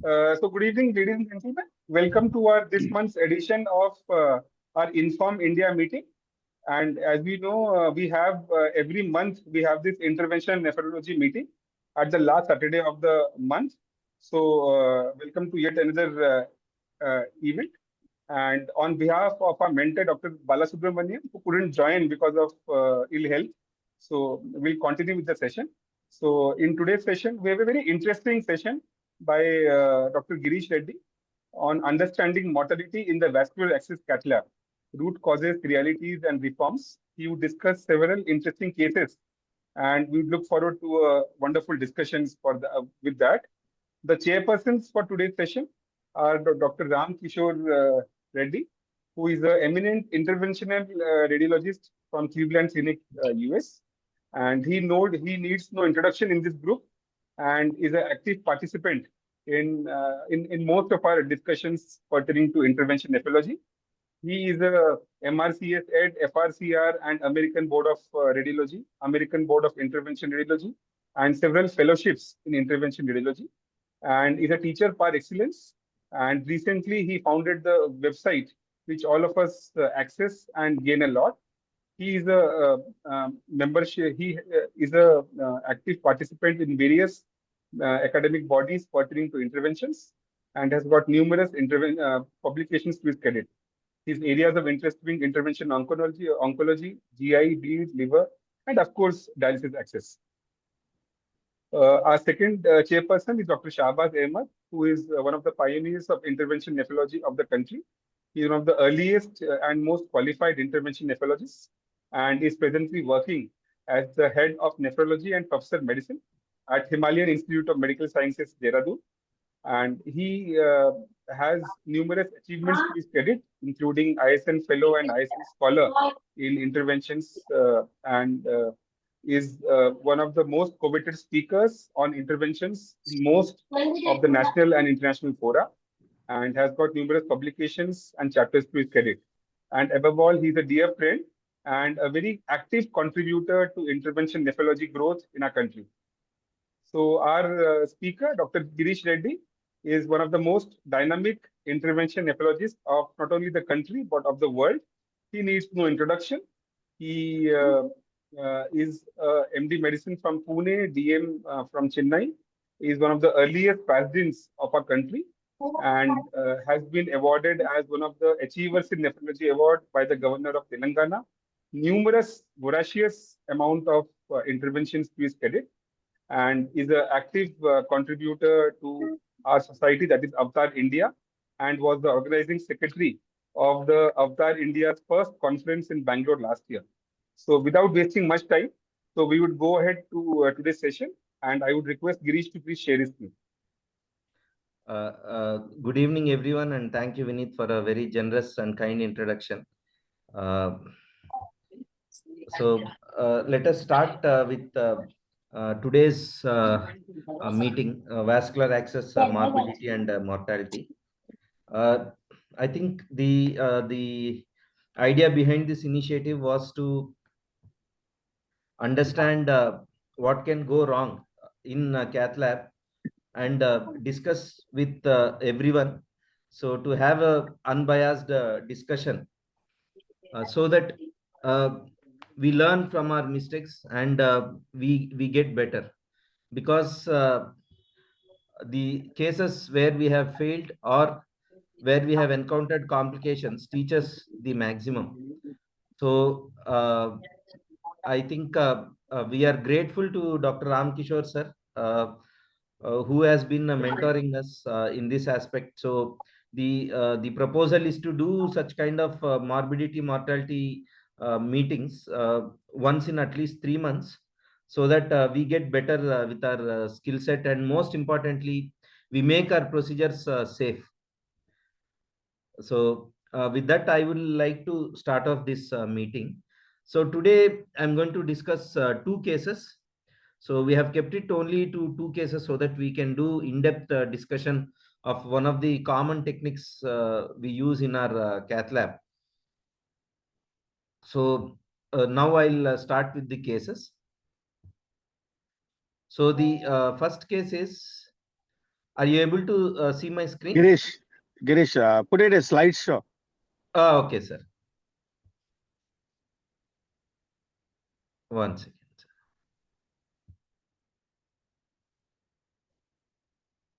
So good evening, ladies and gentlemen. Welcome to our this month's edition of our Inform India meeting. And as we know, we have every month we have this intervention nephrology meeting at the last Saturday of the month. So welcome to yet another event. And on behalf of our mentor, Dr. Balasubramanian, who couldn't join because of ill health, so we'll continue with the session. So in today's session, we have a very interesting session by Dr. Girish Reddy on understanding mortality in the vascular access Cathlab, root causes, realities, and reforms. He would discuss several interesting cases, and we look forward to wonderful discussions with that. The chairpersons for today's session are Dr. Ram Kishore Reddy, who is an eminent interventional radiologist from Cleveland Clinic, US, and he needs no introduction in this group, and is an active participant in most of our discussions pertaining to intervention nephrology. He is a MRCS Ed, FRCR, and American Board of Radiology, American Board of Intervention Radiology, and several fellowships in intervention radiology, and is a teacher par excellence. And recently, he founded the website which all of us access and gain a lot. He is a membership. He is a active participant in various academic bodies pertaining to interventions, and has got numerous publications to his credit. His areas of interest being intervention oncology, GI, bleed, liver, and of course, dialysis access. Our second chairperson is Dr. Shahbaz Ahmed, who is one of the pioneers of intervention nephrology of the country. He is one of the earliest and most qualified intervention nephrologists, and is presently working as the head of nephrology and professor of medicine at Himalayan Institute of Medical Sciences, Dehradun. And he has numerous achievements to his credit, including ISN Fellow and ISN Scholar in interventions, and is one of the most coveted speakers on interventions in most of the national and international fora, and has got numerous publications and chapters to his credit. And above all, he's a dear friend and a very active contributor to intervention nephrology growth in our country. So our speaker, Dr. Girish Reddy, is one of the most dynamic intervention nephrologists of not only the country, but of the world. He needs no introduction. He is MD Medicine from Pune, DM from Chennai. He is one of the earliest presidents of our country, and has been awarded as one of the Achievers in Nephrology Award by the Governor of Telangana. Numerous voracious amount of interventions to his credit, and is an active contributor to our society, that is Avatar India, and was the organizing secretary of the Avatar India's first conference in Bangalore last year. So without wasting much time, so we would go ahead to today's session, and I would request Girish to please share his screen. Good evening, everyone, and thank you, Vinith, for a very generous and kind introduction. Let us start with today's meeting, vascular access, morbidity, and mortality. I think the idea behind this initiative was to understand what can go wrong in cath lab, and discuss with everyone. So to have a unbiased discussion, so that we learn from our mistakes, and we get better, because the cases where we have failed or where we have encountered complications teach us the maximum. So I think we are grateful to Dr. Ram Kishore sir, who has been mentoring us in this aspect. So the proposal is to do such kind of morbidity mortality meetings once in at least 3 months, so that we get better with our skill set, and most importantly, we make our procedures safe. So with that, I would like to start off this meeting. So today I'm going to discuss 2 cases. So we have kept it only to 2 cases so that we can do in-depth discussion of one of the common techniques we use in our cath lab. So now I'll start with the cases. So the first case is Are you able to see my screen? Girish, put it as slideshow. Okay, sir. One second.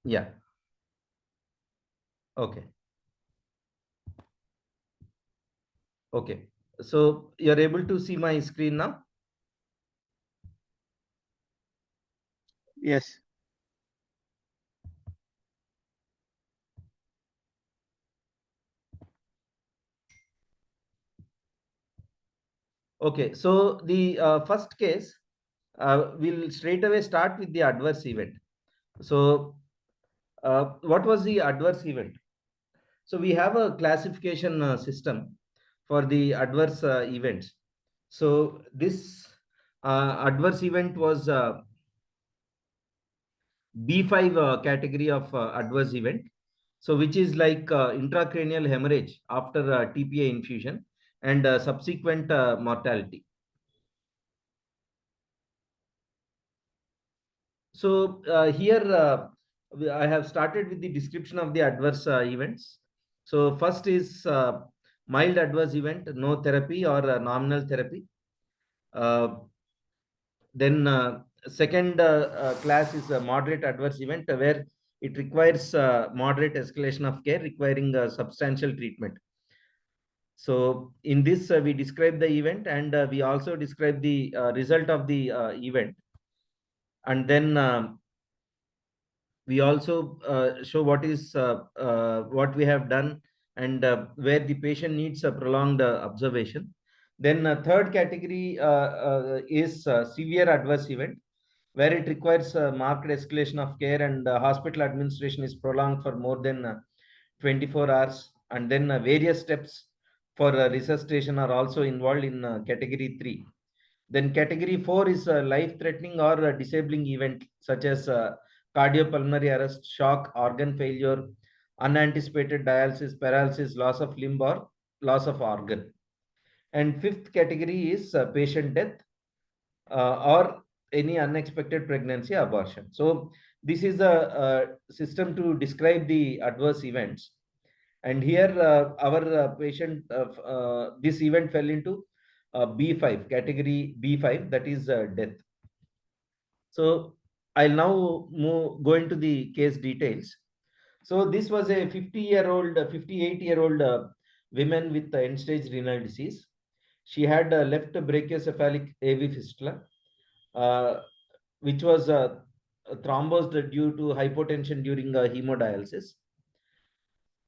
Yeah. Okay. Okay. So you're able to see my screen now? Yes. Okay. So the first case, we'll straight away start with the adverse event. So what was the adverse event? So we have a classification system for the adverse events. So this adverse event was B5 category of adverse event. So which is like intracranial hemorrhage after TPA infusion and subsequent mortality. So here I have started with the description of the adverse events. So first is mild adverse event, no therapy or nominal therapy. Then second class is a moderate adverse event where it requires moderate escalation of care requiring substantial treatment. So in this we describe the event and we also describe the result of the event, and then we also show what we have done and where the patient needs a prolonged observation. Then third category is severe adverse event where it requires marked escalation of care and hospital administration is prolonged for more than 24 hours, and then various steps for resuscitation are also involved in category 3. Then category 4 is a life-threatening or a disabling event such as cardiopulmonary arrest, shock, organ failure, unanticipated dialysis, paralysis, loss of limb or loss of organ. And fifth category is patient death or any unexpected pregnancy abortion. So this is a system to describe the adverse events. And here our patient, this event fell into B5, category B5, that is death. So I'll now go into the case details. So this was a 50-year-old, 58-year-old woman with end-stage renal disease. She had left brachiocephalic AV fistula, uh, which was thrombosed due to hypotension during hemodialysis.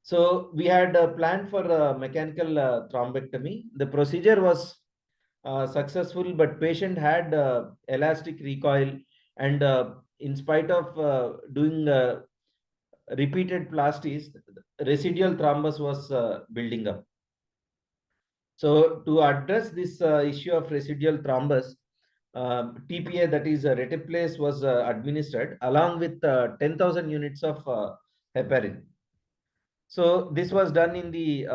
So we had planned for mechanical thrombectomy. The procedure was successful, but patient had elastic recoil, and in spite of doing repeated plasties, residual thrombus was building up. So to address this issue of residual thrombus, TPA, that is retiplase, was administered along with 10,000 units of heparin. So this was done in the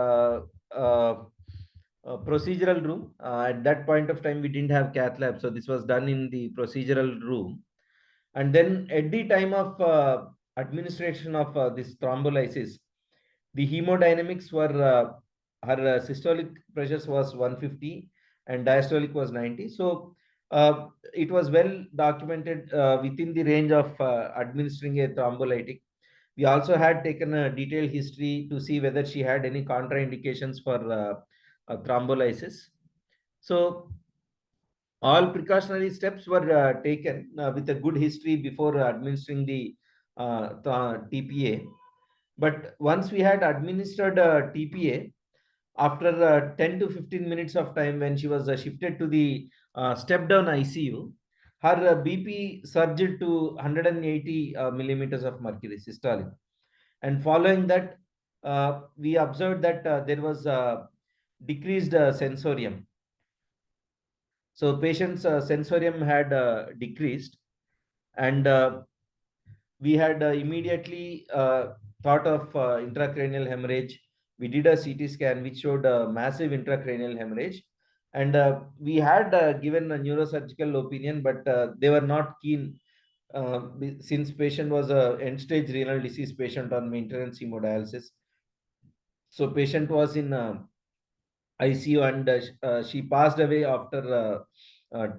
procedural room. At that point of time, we didn't have cath lab, so this was done in the procedural room. And then at the time of administration of this thrombolysis, the hemodynamics were her systolic pressures was 150 and diastolic was 90. So it was well documented within the range of administering a thrombolytic. We also had taken a detailed history to see whether she had any contraindications for thrombolysis. So all precautionary steps were taken with a good history before administering the TPA. But once we had administered TPA, after 10 to 15 minutes of time, when she was shifted to the step down ICU, her BP surged to 180 millimeters of mercury systolic. And following that, we observed that there was decreased sensorium. So patient's sensorium had decreased, and we had immediately thought of intracranial hemorrhage. We did a CT scan which showed a massive intracranial hemorrhage, and we had given a neurosurgical opinion, but they were not keen since patient was a end-stage renal disease patient on maintenance hemodialysis. So patient was in ICU and she passed away after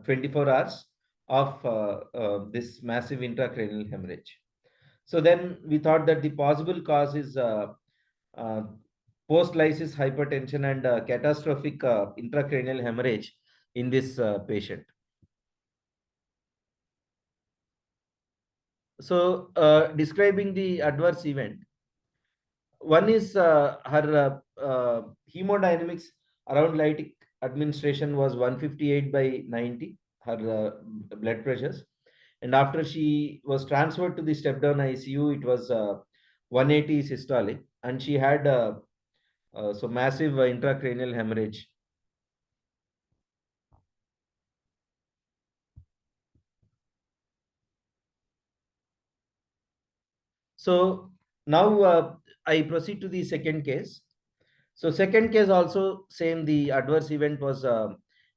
24 hours of this massive intracranial hemorrhage. So then we thought that the possible cause is uh, post-lysis hypertension and catastrophic intracranial hemorrhage in this patient. So describing the adverse event, one is her hemodynamics around lytic administration was 158/90, her blood pressures. And after she was transferred to the step-down ICU, it was 180 systolic, and she had so massive intracranial hemorrhage. So now I proceed to the second case. So second case also same, the adverse event was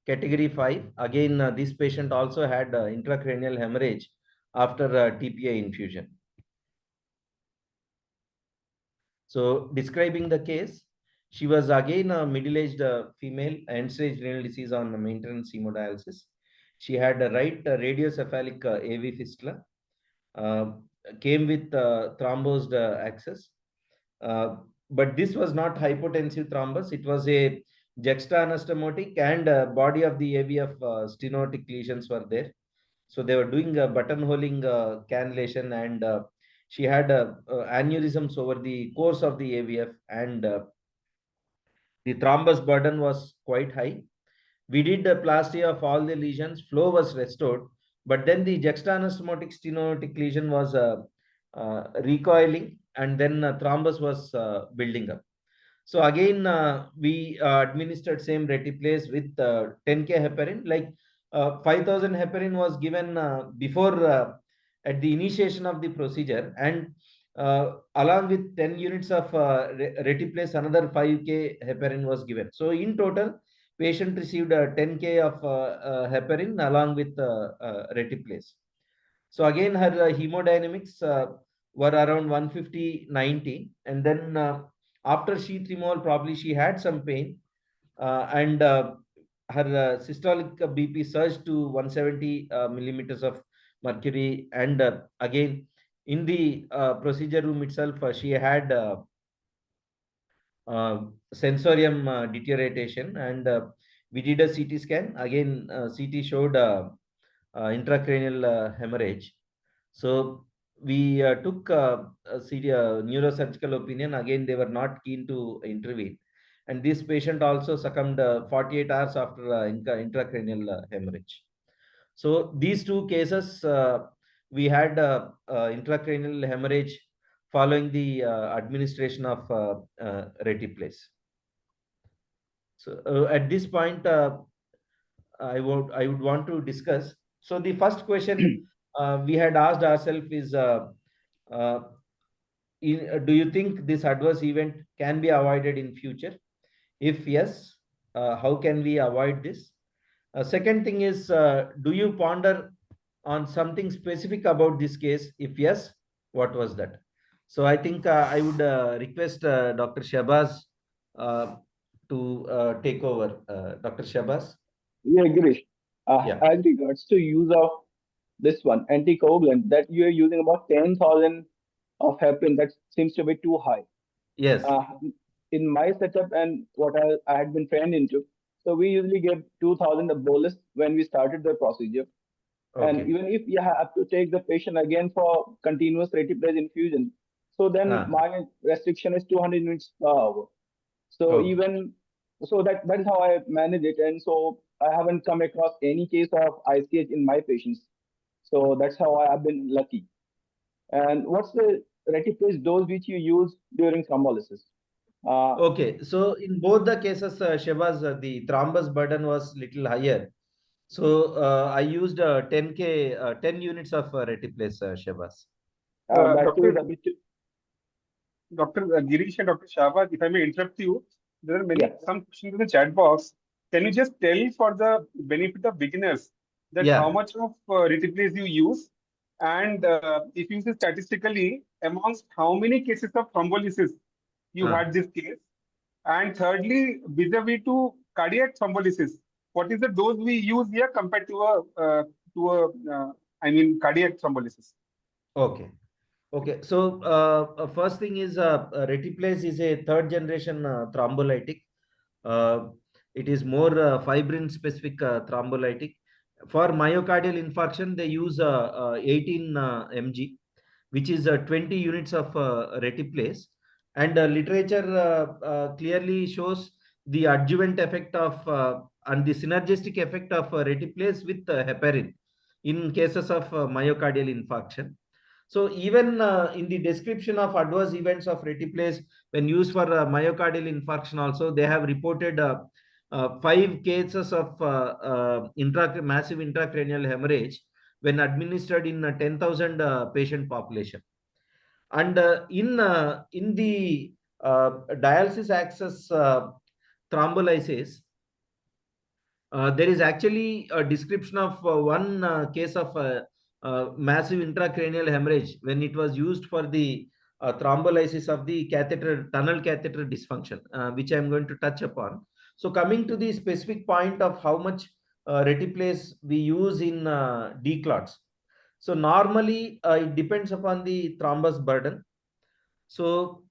category 5. Again, this patient also had intracranial hemorrhage after TPA infusion. So describing the case, she was again a middle-aged female, end-stage renal disease on maintenance hemodialysis. She had a right radiocephalic AV fistula, came with thrombosed access. But this was not hypotensive thrombus. It was a juxtaanastomotic and body of the AVF stenotic lesions were there. So they were doing buttonholing cannulation, and she had aneurysms over the course of the AVF, and the thrombus burden was quite high. We did a plasty of all the lesions, flow was restored, but then the juxtaanastomotic stenotic lesion was recoiling, and then thrombus was building up. So again, we administered same retiplase with 10K heparin. Like 5,000 heparin was given before at the initiation of the procedure, and along with 10 units of retiplase, another 5K heparin was given. So in total, patient received 10K of heparin along with retiplase. So again, her hemodynamics were around 150/90, and then after sheath removal, probably she had some pain, and her systolic BP surged to 170 millimeters of mercury, and again in the procedure room itself, she had sensorium deterioration, and we did a CT scan. Again, CT showed intracranial hemorrhage. So we took a neurosurgical opinion. Again, they were not keen to intervene, and this patient also succumbed 48 hours after intracranial hemorrhage. So these two cases, we had intracranial hemorrhage following the administration of retiplase. So at this point, I would want to discuss. So the first question we had asked ourselves is, do you think this adverse event can be avoided in future? If yes, how can we avoid this? Second thing is, do you ponder on something specific about this case? If yes, what was that? So I think I would request Dr. Shabazz to take over. Dr. Shabazz? Yeah, Girish. Yeah. As regards to use of this one anticoagulant, that you are using about 10,000 of heparin, that seems to be too high. Yes. In my setup and what I had been trained into, so we usually give 2,000 a bolus when we started the procedure. Okay. And even if you have to take the patient again for continuous retiplase infusion, so then my restriction is 200 units per hour. So even so that is how I manage it, and so I haven't come across any case of ICH in my patients. So that's how I have been lucky. And what's the retiplase dose which you use during thrombolysis? Okay, so in both the cases, Shabazz, the thrombus burden was little higher. So I used 10K, 10 units of retiplase, Shabazz. Dr. Girish and Dr. Shabazz, if I may interrupt you, there are some questions in the chat box. Can you just tell for the benefit of beginners that how much of retiplase you use? And if you see statistically, amongst how many cases of thrombolysis you had this case, and thirdly, vis-a-vis to cardiac thrombolysis, what is the dose we use here compared to cardiac thrombolysis? Okay. Okay. So first thing is retiplase is a third generation thrombolytic. Uh, it is more fibrin specific thrombolytic. For myocardial infarction, they use 18 mg, which is 20 units of retiplase. And literature clearly shows the adjuvant effect of and the synergistic effect of retiplase with heparin in cases of myocardial infarction. So even in the description of adverse events of retiplase when used for myocardial infarction also, they have reported 5 cases of massive intracranial hemorrhage when administered in a 10,000 patient population. And in the dialysis access thrombolysis, there is actually a description of one case of massive intracranial hemorrhage when it was used for the thrombolysis of the catheter, tunnel catheter dysfunction, which I am going to touch upon. So coming to the specific point of how much retiplase we use in declots. So normally it depends upon the thrombus burden. So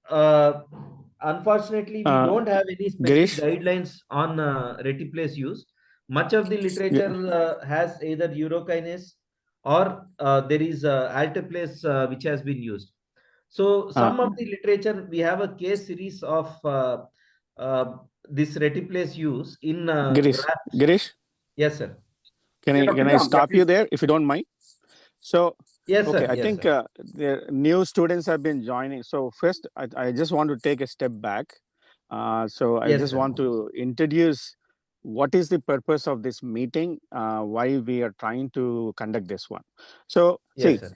unfortunately, we don't have any specific Girish? guidelines on retiplase use. Much of the literature has either urokinase or there is alteplase which has been used. So some of the literature, we have a case series of uh, this retiplase use in grafts. Girish, Yes, sir. can I stop you there if you don't mind? So, Yes, okay, sir. I Yes, think sir. the new students have been joining. So first, I just want to take a step back. So I Yes, just sir. want to introduce what is the purpose of this meeting, why we are trying to conduct this one. So Yes, see, sir.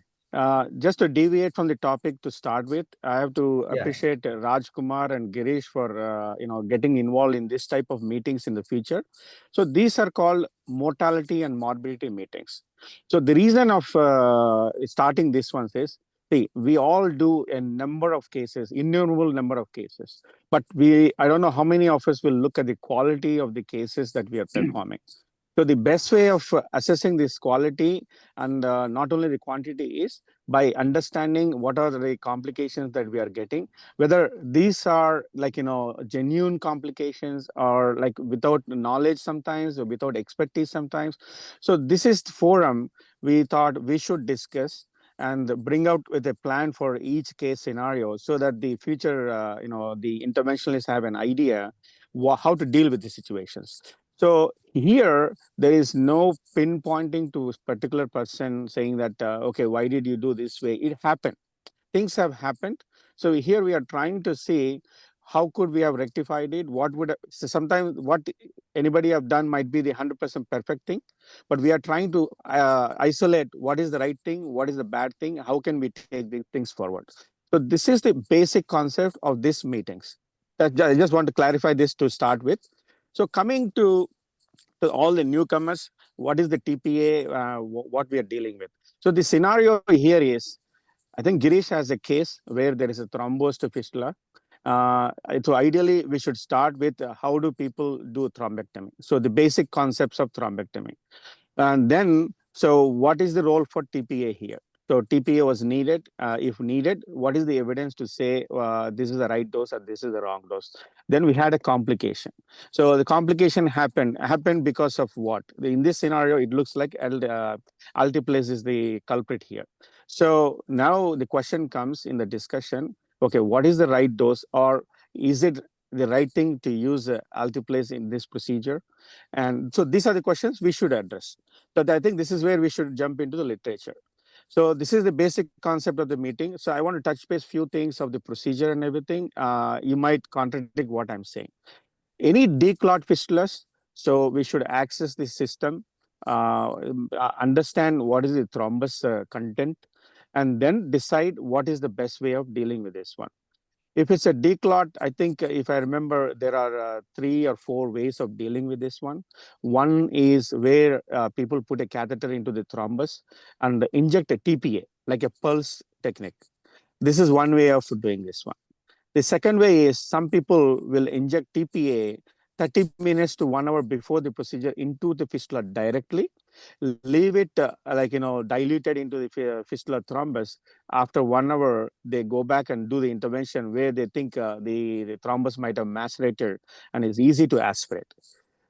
just to deviate from the topic to start with, I have to Yeah. appreciate Raj Kumar and Girish for getting involved in this type of meetings in the future. So these are called mortality and morbidity meetings. So the reason of starting this one is, see, we all do a number of cases, innumerable number of cases, but I don't know how many of us will look at the quality of the cases that we are performing. So the best way of assessing this quality and not only the quantity is by understanding what are the complications that we are getting, whether these are like, genuine complications or like without knowledge sometimes or without expertise sometimes. So this is the forum we thought we should discuss and bring out with a plan for each case scenario so that the future, the interventionalists have an idea how to deal with the situations. So here, there is no pinpointing to a particular person saying that, okay, why did you do this way? It happened. Things have happened. So here we are trying to see how could we have rectified it? What would so sometimes what anybody have done might be the 100% perfect thing, but we are trying to isolate what is the right thing, what is the bad thing, how can we take these things forward. So this is the basic concept of these meetings. I just want to clarify this to start with. So coming to all the newcomers, what is the TPA, what we are dealing with. So the scenario here is, I think Girish has a case where there is a thrombosed fistula. So ideally, we should start with how do people do thrombectomy? So the basic concepts of thrombectomy. And then, so what is the role for TPA here? So TPA was needed. If needed, what is the evidence to say this is the right dose or this is the wrong dose? Then we had a complication. So the complication happened because of what? In this scenario, it looks like alteplase is the culprit here. So now the question comes in the discussion, okay, what is the right dose, or is it the right thing to use alteplase in this procedure? And so these are the questions we should address. So I think this is where we should jump into the literature. So this is the basic concept of the meeting. So I want to touch base few things of the procedure and everything. You might contradict what I'm saying. Any declot fistulas, so we should access the system, understand what is the thrombus content, and then decide what is the best way of dealing with this one. If it's a declot, I think if I remember, there are 3 or 4 ways of dealing with this one. One is where people put a catheter into the thrombus and inject a TPA, like a pulse technique. This is one way of doing this one. The second way is some people will inject TPA 30 minutes to 1 hour before the procedure into the fistula directly, leave it diluted into the fistula thrombus. After 1 hour, they go back and do the intervention where they think the thrombus might have macerated and it's easy to aspirate.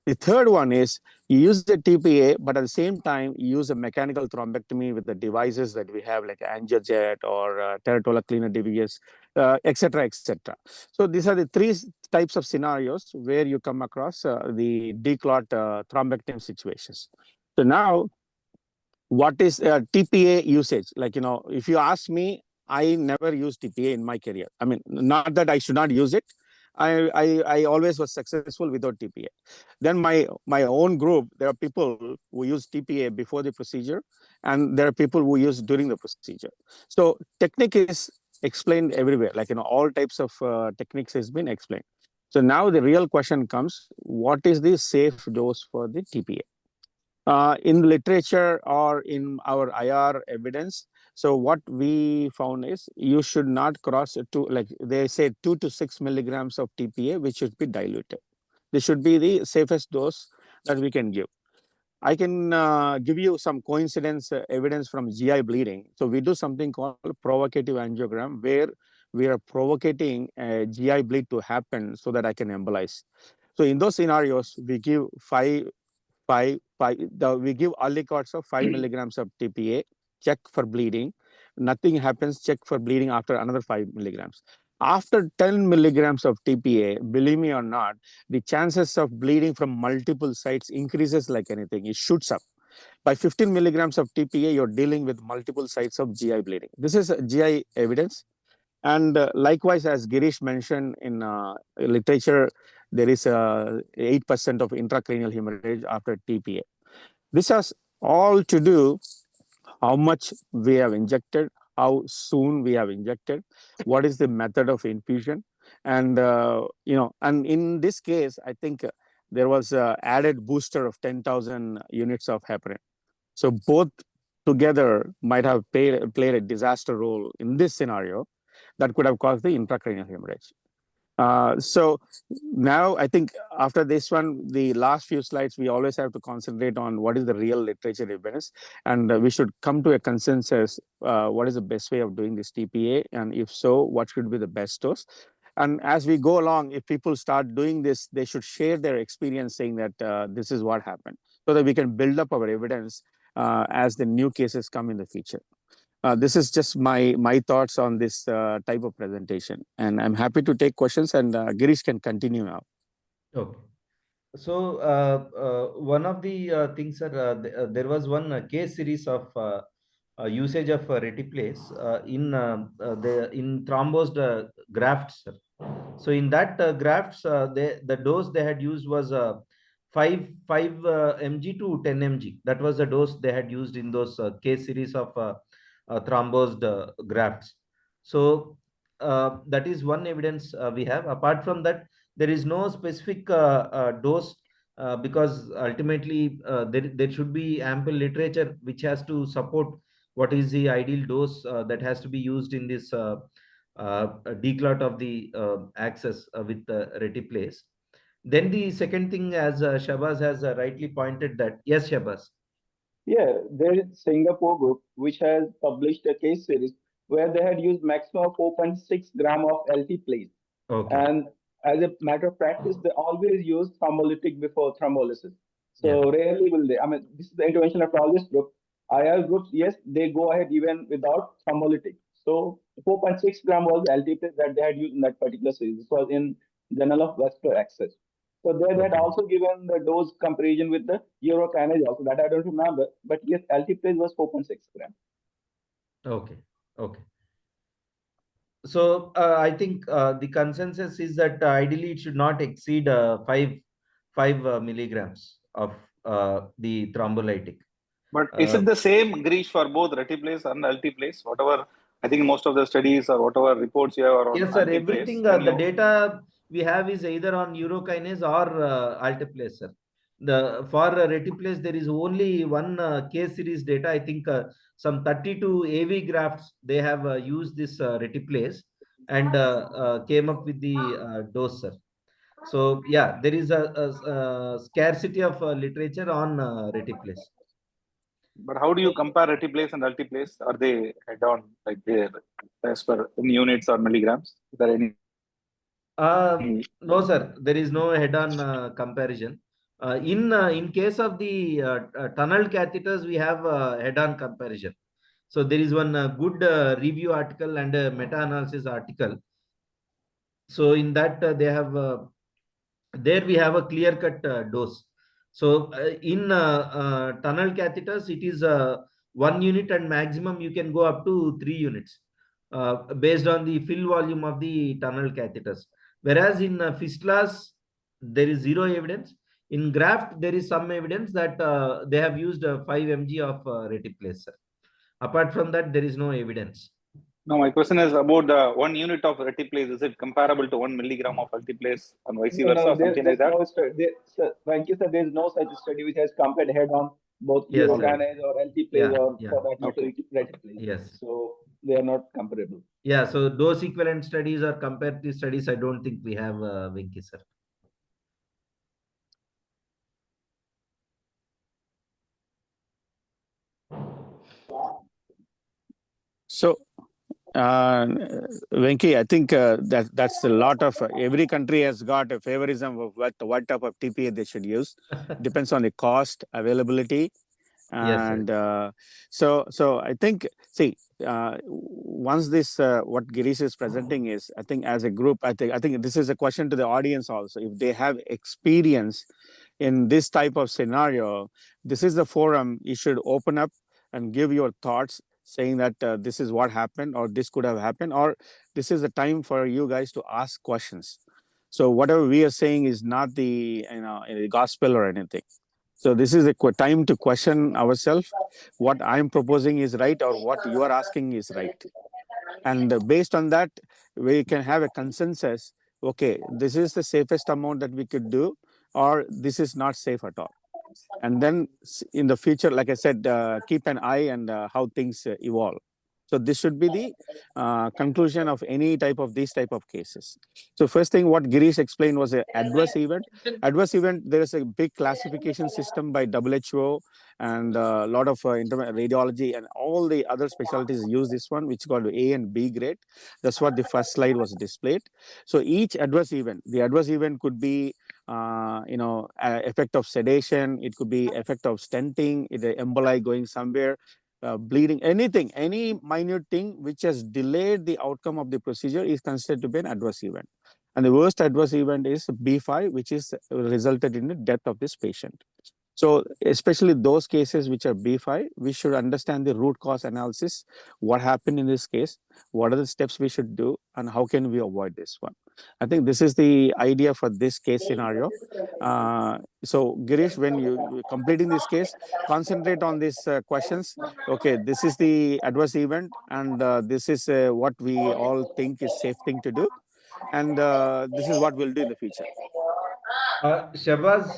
The third one is you use the TPA, but at the same time, you use a mechanical thrombectomy with the devices that we have, like angiojet or teratola cleaner DVS, etc., etc. So these are the 3 types of scenarios where you come across the declot thrombectomy situations. So now, what is TPA usage? Like, if you ask me, I never used TPA in my career. I mean, not that I should not use it. I always was successful without TPA. Then my own group, there are people who use TPA before the procedure, and there are people who use during the procedure. So technique is explained everywhere. Like, all types of techniques has been explained. So now the real question comes: what is the safe dose for the TPA? In literature or in our IR evidence, so what we found is you should not cross like they say 2 to 6 milligrams of TPA, which should be diluted. This should be the safest dose that we can give. I can give you some coincidence evidence from GI bleeding. So we do something called provocative angiogram, where we are provocating a GI bleed to happen so that I can embolize. So in those scenarios, we give we give early course of 5 milligrams of TPA, check for bleeding. Nothing happens, check for bleeding after another 5 milligrams. After 10 milligrams of TPA, believe me or not, the chances of bleeding from multiple sites increases like anything. It shoots up. By 15 milligrams of TPA, you're dealing with multiple sites of GI bleeding. This is GI evidence. And likewise, as Girish mentioned in literature, there is 8% of intracranial hemorrhage after TPA. This has all to do how much we have injected, how soon we have injected, what is the method of infusion. And, and in this case, I think there was an added booster of 10,000 units of heparin. So both together might have played a disaster role in this scenario that could have caused the intracranial hemorrhage. So now I think after this one, the last few slides, we always have to concentrate on what is the real literature evidence, and we should come to a consensus. What is the best way of doing this TPA, and if so, what should be the best dose? And as we go along, if people start doing this, they should share their experience saying that this is what happened, so that we can build up our evidence as the new cases come in the future. This is just my thoughts on this type of presentation, and I'm happy to take questions, and Girish can continue now. Okay. So one of the things, sir, there was one case series of usage of retiplase in thrombosed grafts, sir. So in that grafts, the dose they had used was 5 mg to 10 mg. That was the dose they had used in those case series of thrombosed grafts. So that is one evidence we have. Apart from that, there is no specific dose because ultimately there should be ample literature which has to support what is the ideal dose that has to be used in this declot of the access with retiplase. Then the second thing, as Shabazz has rightly pointed that, yes, Shabazz. Yeah, there is Singapore group which has published a case series where they had used maximum of 4.6 gram of LT-plase. Okay. And as a matter of practice, they always use thrombolytic before thrombolysis. So rarely will they. I mean, this is the intervention nephrologist group. IR groups, yes, they go ahead even without thrombolytic. So 4.6 gram was the LT-plase that they had used in that particular series. This was in Journal of Vascular Access. So they had also given the dose comparison with the Eurokinase also, that I don't remember. But yes, LT-plase was 4.6 gram. Okay. Okay. So I think the consensus is that ideally it should not exceed 5 milligrams of the thrombolytic. But is it the same, Girish, for both retiplase and altiplase, whatever I think most of the studies or whatever reports you have are on Yes, sir. antiplace. Everything, the data we have is either on urokinase or alteplase, sir. For retiplase, there is only one case series data. I think some 32 AV grafts, they have used this retiplase and came up with the dose, sir. So, yeah, there is a scarcity of literature on retiplase. But how do you compare retiplase and altiplase? Are they head-on, like they as per in units or milligrams? Is there any? No, sir. There is no head-on comparison. In case of the tunnel catheters, we have head-on comparison. So there is one good review article and a meta-analysis article. So in that they have there we have a clear-cut dose. So in tunnel catheters, it is 1 unit and maximum you can go up to 3 units based on the fill volume of the tunnel catheters. Whereas in fistulas, there is zero evidence. In graft, there is some evidence that they have used 5 mg of retiplase. Apart from that, there is no evidence. No, my question is about the 1 unit of retiplase. Is it comparable to 1 milligram of altiplase and vice versa, something like that? No study. Thank you, sir. There is no such study which has compared head-on both Yes, urokinase or altiplase or for that matter Okay. retiplase. Yes. So they are not comparable. Yeah, so those equivalent studies or comparative studies, I don't think we have, Venki, sir. So, Venki, I think that's a lot of every country has got a favorism of what type of TPA they should use. Depends on the cost, availability, and so I think once this what Girish is presenting is, I think as a group, I think this is a question to the audience also. If they have experience in this type of scenario, this is the forum you should open up and give your thoughts, saying that this is what happened, or this could have happened, or this is the time for you guys to ask questions. So whatever we are saying is not the gospel or anything. So this is a time to question ourselves. What I'm proposing is right, or what you are asking is right. And based on that, we can have a consensus. Okay, this is the safest amount that we could do, or this is not safe at all. And then in the future, like I said, keep an eye on how things evolve. So this should be the conclusion of any type of these type of cases. So first thing, what Girish explained was an adverse event. Adverse event, there is a big classification system by WHO, and a lot of radiology and all the other specialties use this one, which is called A and B grade. That's what the first slide was displayed. So each adverse event, the adverse event could be effect of sedation, it could be effect of stenting, the emboli going somewhere, bleeding, anything, any minute thing which has delayed the outcome of the procedure is considered to be an adverse event. And the worst adverse event is B5, which is resulted in the death of this patient. So especially those cases which are B5, we should understand the root cause analysis, what happened in this case, what are the steps we should do, and how can we avoid this one. I think this is the idea for this case scenario. So Girish, when you completing this case, concentrate on these questions. Okay, this is the adverse event, and this is what we all think is safe thing to do. And this is what we'll do in the future. Shabazz,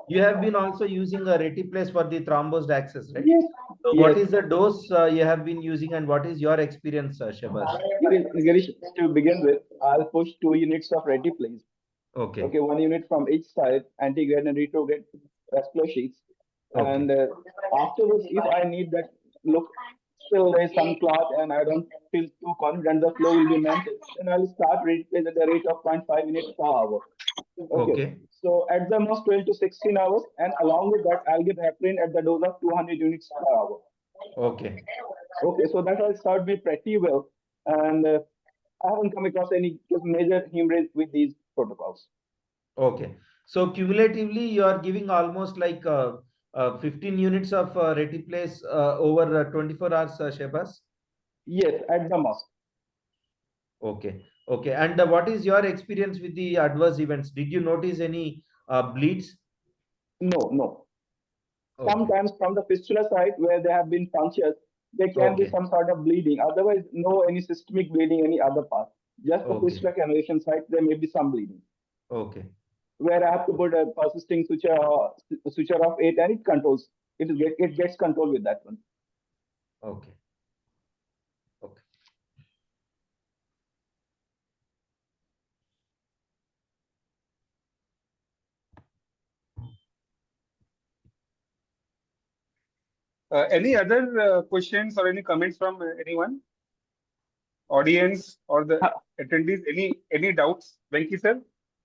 you have been also using a retiplase for the thrombosed access, right? Yes. So what is the dose you have been using, and what is your experience, Shabazz? Girish, to begin with, I'll push 2 units of retiplase. Okay. Okay, 1 unit from each side, antigrade and retrograde vascular sheets. Okay. And afterwards, if I need that, look, still there's some clot and I don't feel too confident the flow will be maintained, then I'll start retiplase at the rate of 0.5 units per hour. Okay. So at the most 12 to 16 hours, and along with that, I'll give heparin at the dose of 200 units per hour. Okay. Okay, so that will serve me pretty well. And I haven't come across any major hemorrhage with these protocols. Okay. So cumulatively, you are giving almost like 15 units of retiplase over 24 hours, Shabazz? Yes, at the most. Okay. Okay. And what is your experience with the adverse events? Did you notice any bleeds? No. Okay. Sometimes from the fistula side where there have been punctures, there can be some sort of bleeding. Otherwise, no any systemic bleeding any other part. Just the fistula cannulation site, there may be some bleeding. Okay. Where I have to put a persisting switcher of 8 and it controls. It gets controlled with that one. Okay. Okay. Any other questions or any comments from anyone? Audience or the attendees? Any doubts? Venki sir?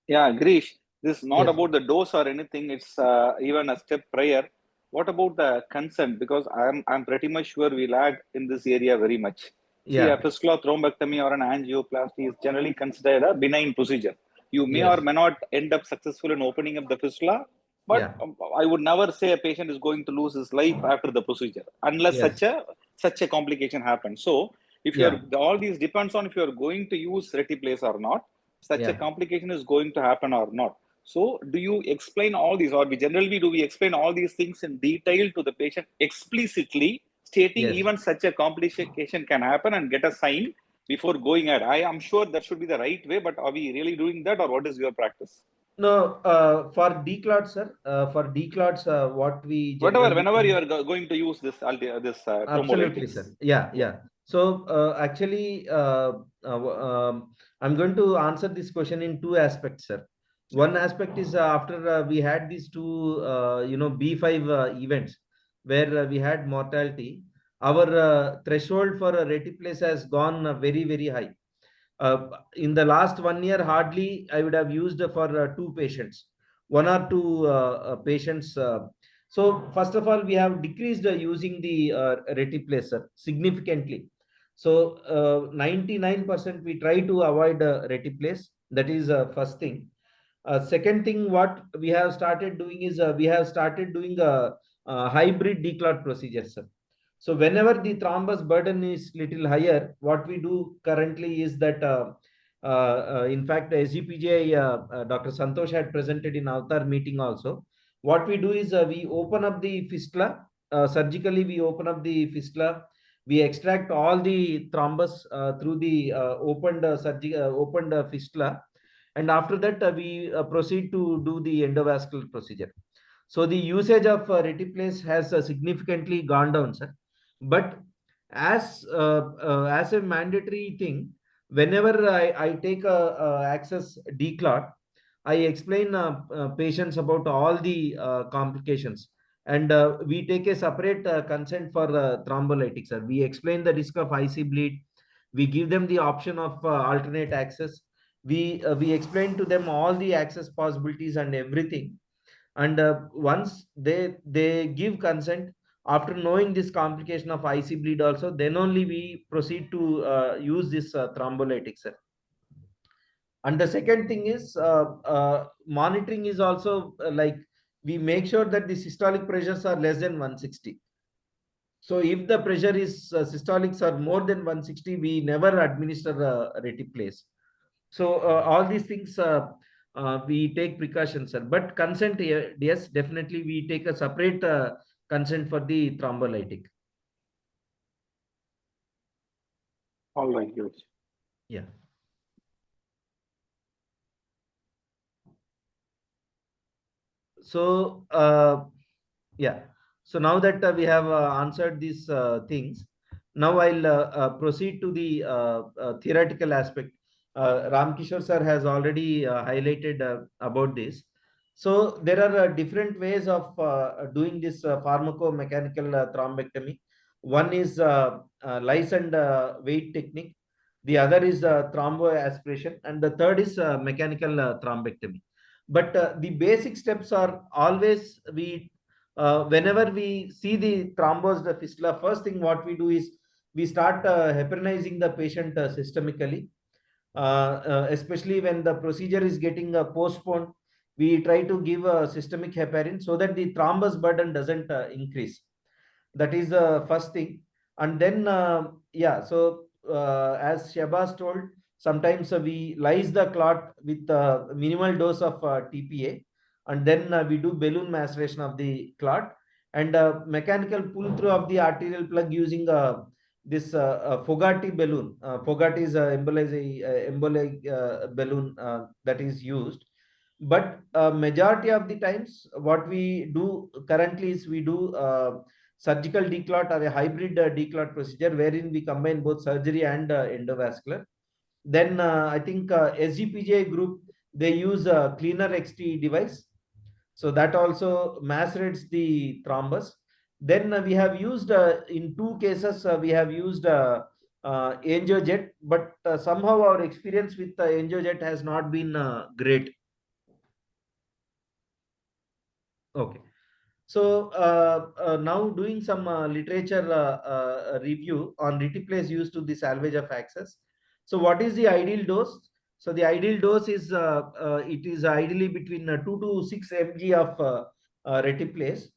Yeah, Girish, this is not about the dose or anything. It's even a step prior. What about the consent? Because I'm pretty much sure we lag in this area very much. See, a fistula thrombectomy or an angioplasty is generally considered a benign procedure. You may or may not end up successful in opening up the fistula, but I would never say a patient is going to lose his life after the procedure unless such a complication happens. So, if you're all these depends on if you're going to use retiplase or not. Such a complication is going to happen or not. So, do you explain all these, or do we explain all these things in detail to the patient explicitly, stating even such a complication can happen and get a sign before going ahead? I am sure that should be the right way, but are we really doing that, or what is your practice? No, for declots, sir. For declots, what we whenever you are going to use this absolutely, sir. Yeah. So actually, I'm going to answer this question in two aspects, sir. One aspect is after we had these two, B5 events where we had mortality, our threshold for a retiplase has gone very, very high. In the last 1 year, hardly I would have used for two patients, one or two patients. So first of all, we have decreased using the retiplacer significantly. So 99% we try to avoid retiplace. That is first thing. Second thing, what we have started doing is we have started doing a hybrid declot procedure, sir. So whenever the thrombus burden is little higher, what we do currently is that, in fact, SGPGI, Dr. Santosh had presented in Avatar meeting also. What we do is we open up the fistula, surgically we open up the fistula, we extract all the thrombus through the opened fistula, and after that we proceed to do the endovascular procedure. So the usage of retiplase has significantly gone down, sir. But as a mandatory thing, whenever I take a access declot, I explain patients about all the complications, and we take a separate consent for thrombolytic, sir. We explain the risk of IC bleed. We give them the option of alternate access. We explain to them all the access possibilities and everything. And once they give consent, after knowing this complication of IC bleed also, then only we proceed to use this thrombolytic, sir. And the second thing is monitoring is also like we make sure that the systolic pressures are less than 160. So if the pressure is systolics are more than 160, we never administer retiplase. So all these things we take precautions, sir. But consent, yes, definitely we take a separate consent for the thrombolytic. All right, good. Yeah. So yeah. So now that we have answered these things, now I'll proceed to the theoretical aspect. Ramkishore sir has already highlighted about this. So there are different ways of doing this pharmacomechanical thrombectomy. One is lice and weight technique. The other is thromboaspiration, and the third is mechanical thrombectomy. But the basic steps are always whenever we see the thrombosed fistula, first thing what we do is we start heparinizing the patient systemically. Especially when the procedure is getting postponed, we try to give a systemic heparin so that the thrombus burden doesn't increase. That is the first thing. And then, so as Shabazz told, sometimes we lyse the clot with minimal dose of TPA, and then we do balloon maceration of the clot. and mechanical pull through of the arterial plug using this Fogarty balloon. Fogarty is a embolic balloon that is used. But majority of the times, what we do currently is we do surgical declot or a hybrid declot procedure, wherein we combine both surgery and endovascular. Then I think SGPGI group, they use a cleaner XT device, so that also macerates the thrombus. Then we have used in 2 cases we have used angiojet, but somehow our experience with angiojet has not been great. Okay. So now doing some literature review on retiplase used to the salvage of access. So what is the ideal dose? So the ideal dose is it is ideally between 2 to 6 mg of retiplase,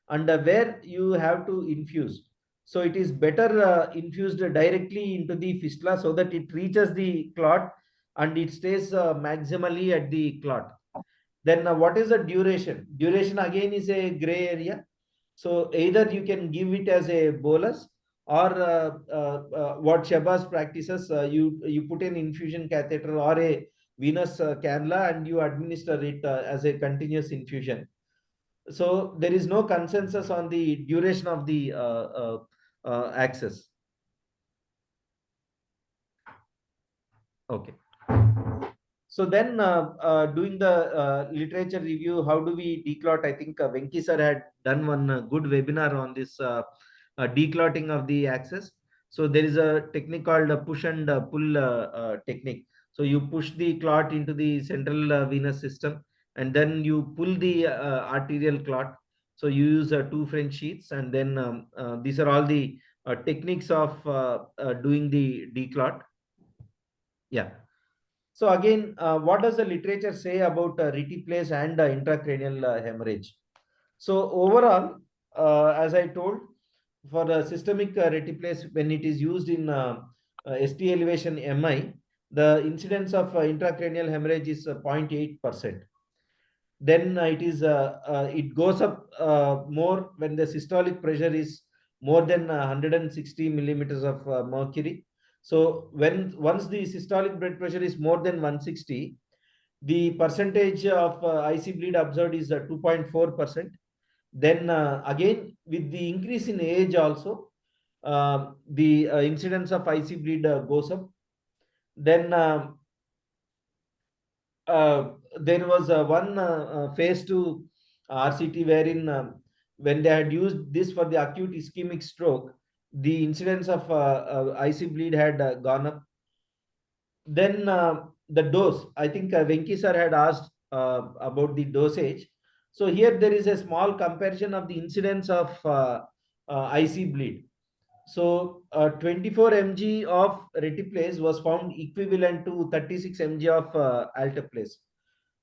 and where you have to infuse. So it is better infused directly into the fistula so that it reaches the clot and it stays maximally at the clot. Then what is the duration? Duration again is a gray area. So either you can give it as a bolus, or what Shabazz practices, you put an infusion catheter or a venous cannula and you administer it as a continuous infusion. So there is no consensus on the duration of the access. Okay. So then doing the literature review, how do we declot? I think Venki sir had done one good webinar on this declotting of the access. So there is a technique called push and pull technique. So you push the clot into the central venous system, and then you pull the arterial clot. So you use 2 French sheets, and then these are all the techniques of doing the declot. Yeah. So again, what does the literature say about retiplase and intracranial hemorrhage? So overall, as I told, for the systemic retiplase, when it is used in ST elevation MI, the incidence of intracranial hemorrhage is 0.8%. Then it goes up more when the systolic pressure is more than 160 millimeters of mercury. So once the systolic blood pressure is more than 160, the percentage of IC bleed observed is 2.4%. Then again, with the increase in age also, the incidence of IC bleed goes up. Then there was one phase 2 RCT wherein when they had used this for the acute ischemic stroke, the incidence of IC bleed had gone up. Then the dose, I think Venki sir had asked about the dosage. So here there is a small comparison of the incidence of IC bleed. So 24 mg of retiplase was found equivalent to 36 mg of alteplase.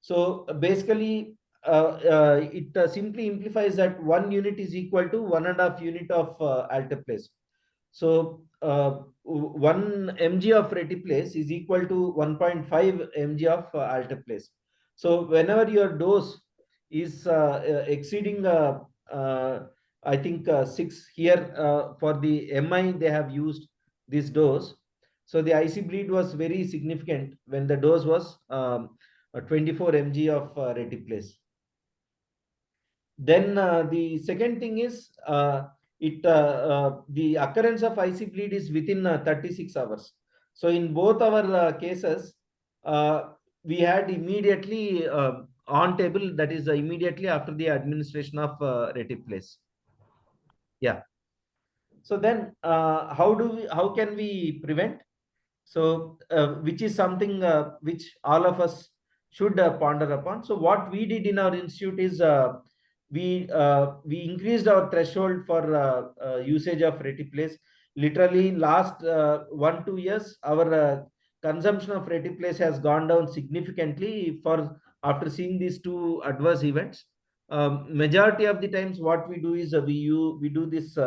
So basically, it simply implies that 1 unit is equal to 1.5 unit of alteplase. So 1 mg of retiplase is equal to 1.5 mg of alteplase. So whenever your dose is exceeding I think 6 here for the MI, they have used this dose. So the IC bleed was very significant when the dose was 24 mg of retiplase. Then the second thing is the occurrence of IC bleed is within 36 hours. So in both our cases, we had immediately on table, that is immediately after the administration of retiplase. Yeah. So then how can we prevent? So which is something which all of us should ponder upon. So what we did in our institute is we increased our threshold for usage of retiplase. Literally last 1-2 years, our consumption of retiplase has gone down significantly for after seeing these 2 adverse events. Majority of the times what we do is we do this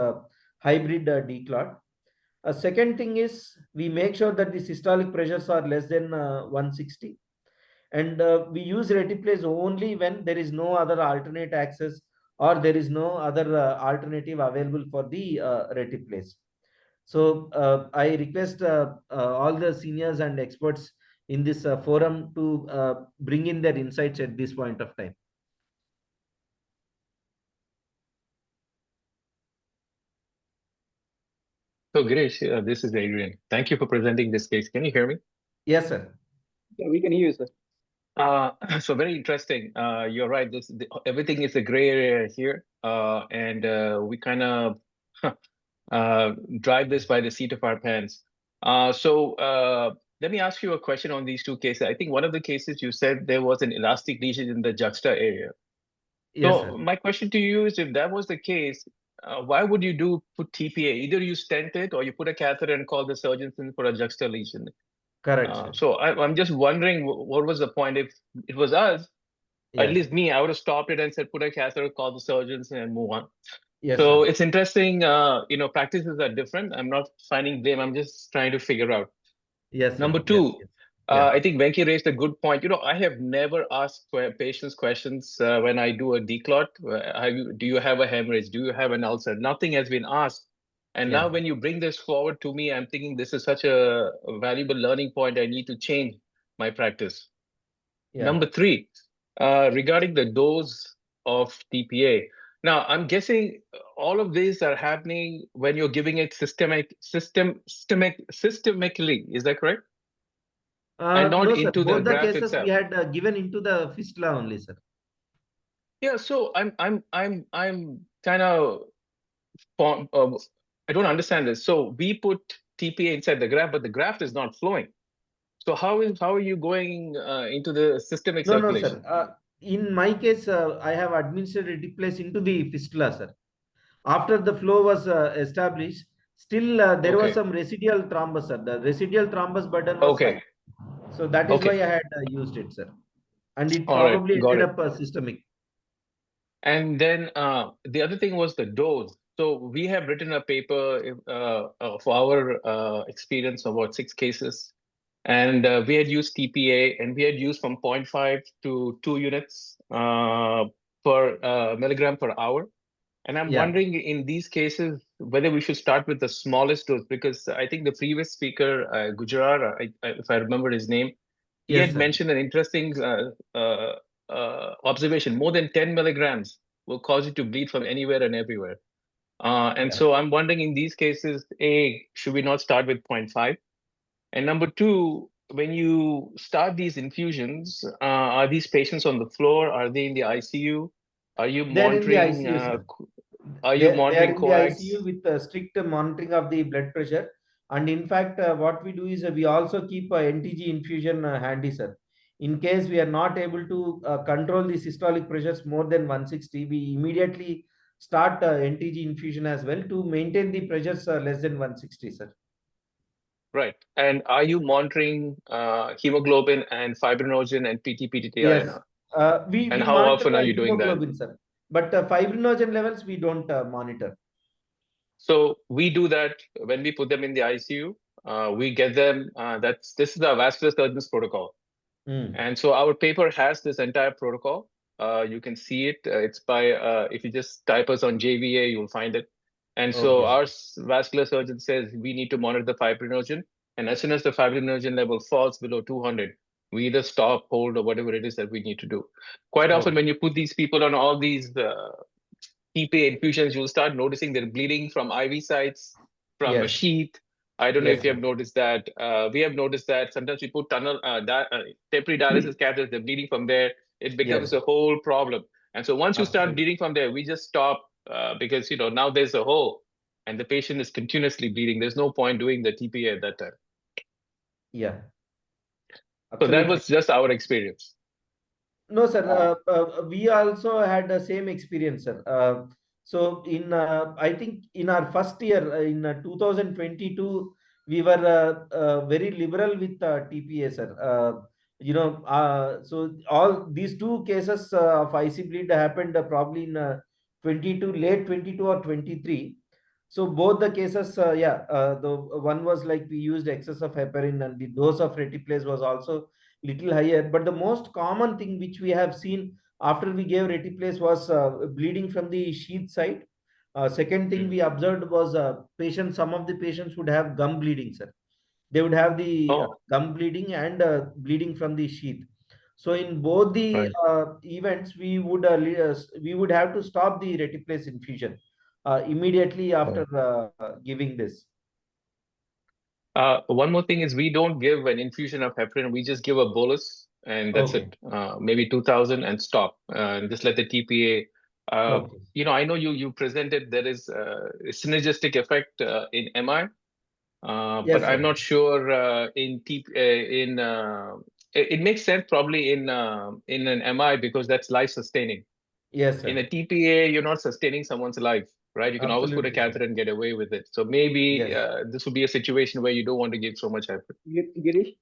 hybrid declot. A second thing is we make sure that the systolic pressures are less than 160, and we use retiplase only when there is no other alternate access or there is no other alternative available for the retiplase. So I request all the seniors and experts in this forum to bring in their insights at this point of time. So Girish, this is Adrian. Thank you for presenting this case. Can you hear me? Yes, sir. Yeah, we can hear you, sir. So very interesting. You're right. Everything is a gray area here, and we kind of drive this by the seat of our pants. Let me ask you a question on these two cases. I think one of the cases you said there was an elastic lesion in the juxta area. Yes, So sir. my question to you is, if that was the case, why would you put TPA? Either you stent it or you put a catheter and call the surgeons in for a juxta lesion. Correct, sir. So I'm just wondering, what was the point? If it was us, at least me, I would have stopped it and said, put a catheter, call the surgeons, and move on. Yes, so sir. it's interesting. Practices are different. I'm not finding blame. I'm just trying to figure out. Yes, sir. Number Yes, two, yes. Yeah. I think Venki raised a good point. I have never asked patients questions when I do a declot. Do you have a hemorrhage? Do you have an ulcer? Nothing has been asked. And Yeah. now when you bring this forward to me, I'm thinking this is such a valuable learning point. I need to change my practice. Yeah. Number three, regarding the dose of TPA. Now, I'm guessing all of these are happening when you're giving it systemically. Is that correct? And not No, sir. into the Both the graft cases itself. we had given into the fistula only, sir. Yeah, so I'm kind of I don't understand this. So we put TPA inside the graft, but the graft is not flowing. So how are you going into the systemic circulation? No, sir. In my case, I have administered retiplase into the fistula, sir. After the flow was established, still there was some residual thrombus, sir. The residual thrombus burden was high. So that is why I had used it, sir. And it probably ended up systemic. And then the other thing was the dose. So we have written a paper for our experience about 6 cases. And we had used TPA, and we had used from 0.5 to 2 units per milligram per hour. And I'm wondering in these cases whether we should start with the smallest dose, because I think the previous speaker, Gujarat, if I remember his name, he had mentioned an interesting observation. More than 10 milligrams will cause you to bleed from anywhere and everywhere. So I'm wondering in these cases, A, should we not start with 0.5? And number two, when you start these infusions, are these patients on the floor? Are they in the ICU? Are you monitoring? Are you monitoring coags? They are in the ICU with strict monitoring of the blood pressure. And in fact, what we do is we also keep a NTG infusion handy, sir. In case we are not able to control the systolic pressures more than 160, we immediately start NTG infusion as well to maintain the pressures less than 160, sir. Right. And are you monitoring hemoglobin and fibrinogen and PT-PTT? Yes. We how monitor often are you doing that? hemoglobin, sir. But fibrinogen levels, we don't monitor. So we do that when we put them in the ICU. We get them. This is the vascular surgeon's protocol. And so our paper has this entire protocol. You can see it. It's by, if you just type us on JVA, you'll find it. And so our vascular surgeon says we need to monitor the fibrinogen. And as soon as the fibrinogen level falls below 200, we either stop, hold, or whatever it is that we need to do. Quite often when you put these people on all these TPA infusions, you'll start noticing they're bleeding from IV sites, from a sheath. I don't know if you have noticed that. We have noticed that sometimes we put temporary dialysis catheters, they're bleeding from there. It becomes a whole problem. And so once you start bleeding from there, we just stop because now there's a hole and the patient is continuously bleeding. There's no point doing the TPA at that time. Yeah. Absolutely. So that was just our experience. No, sir. We also had the same experience, sir. So I think in our first year, in 2022, we were very liberal with TPA, sir. So all these 2 cases of IC bleed happened probably in 22, late 22 or 23. So both the cases, the one was like we used excess of heparin, and the dose of retiplase was also little higher. But the most common thing which we have seen after we gave reticulase was bleeding from the sheath side. Second thing we observed was patients, some of the patients would have gum bleeding, sir. They would have the gum bleeding and bleeding from the sheath. So in both the events, we would have to stop the reticulase infusion immediately after giving this. One more thing is we don't give an infusion of heparin. We just give a bolus and that's it. Maybe 2000 and stop. And just let the TPA. You know, I know you presented there is a synergistic effect in MI, but I'm not sure in it makes sense probably in an MI because that's life sustaining. Yes, sir. In a TPA, you're not sustaining someone's life, right? You can always put a catheter and get away with it. So maybe this would be a situation where you don't want to give so much heparin. Girish,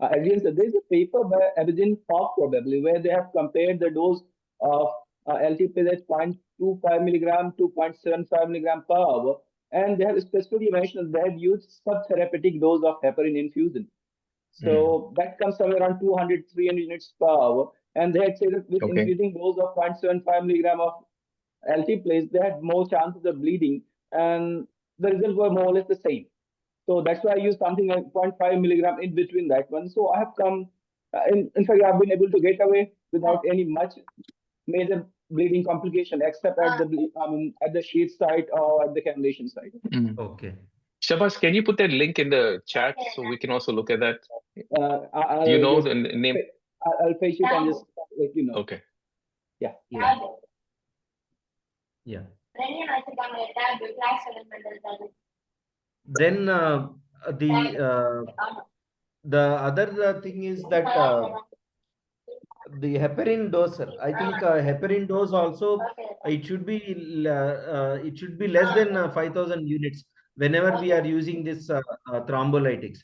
again, so there's a paper by Abedin Falk probably where they have compared the dose of LTP at 0.25 milligram to 0.75 milligram per hour, and they have specifically mentioned they have used subtherapeutic dose of heparin infusion. So that comes somewhere around 200, 300 units per hour. And they had said that with increasing dose of 0.75 milligram of LT-place, they had more chances of bleeding, and the results were more or less the same. So that's why I used something like 0.5 milligram in between that one. So I have come, in fact, I've been able to get away without any much major bleeding complication, except at the sheath site or at the cannulation site. Okay. Shabas, can you put that link in the chat so we can also look at that? You know the name? I'll fetch it and just let you know. Okay. Yeah. Then the other thing is that the heparin dose, sir. I think heparin dose also it should be less than 5,000 units whenever we are using this thrombolytics,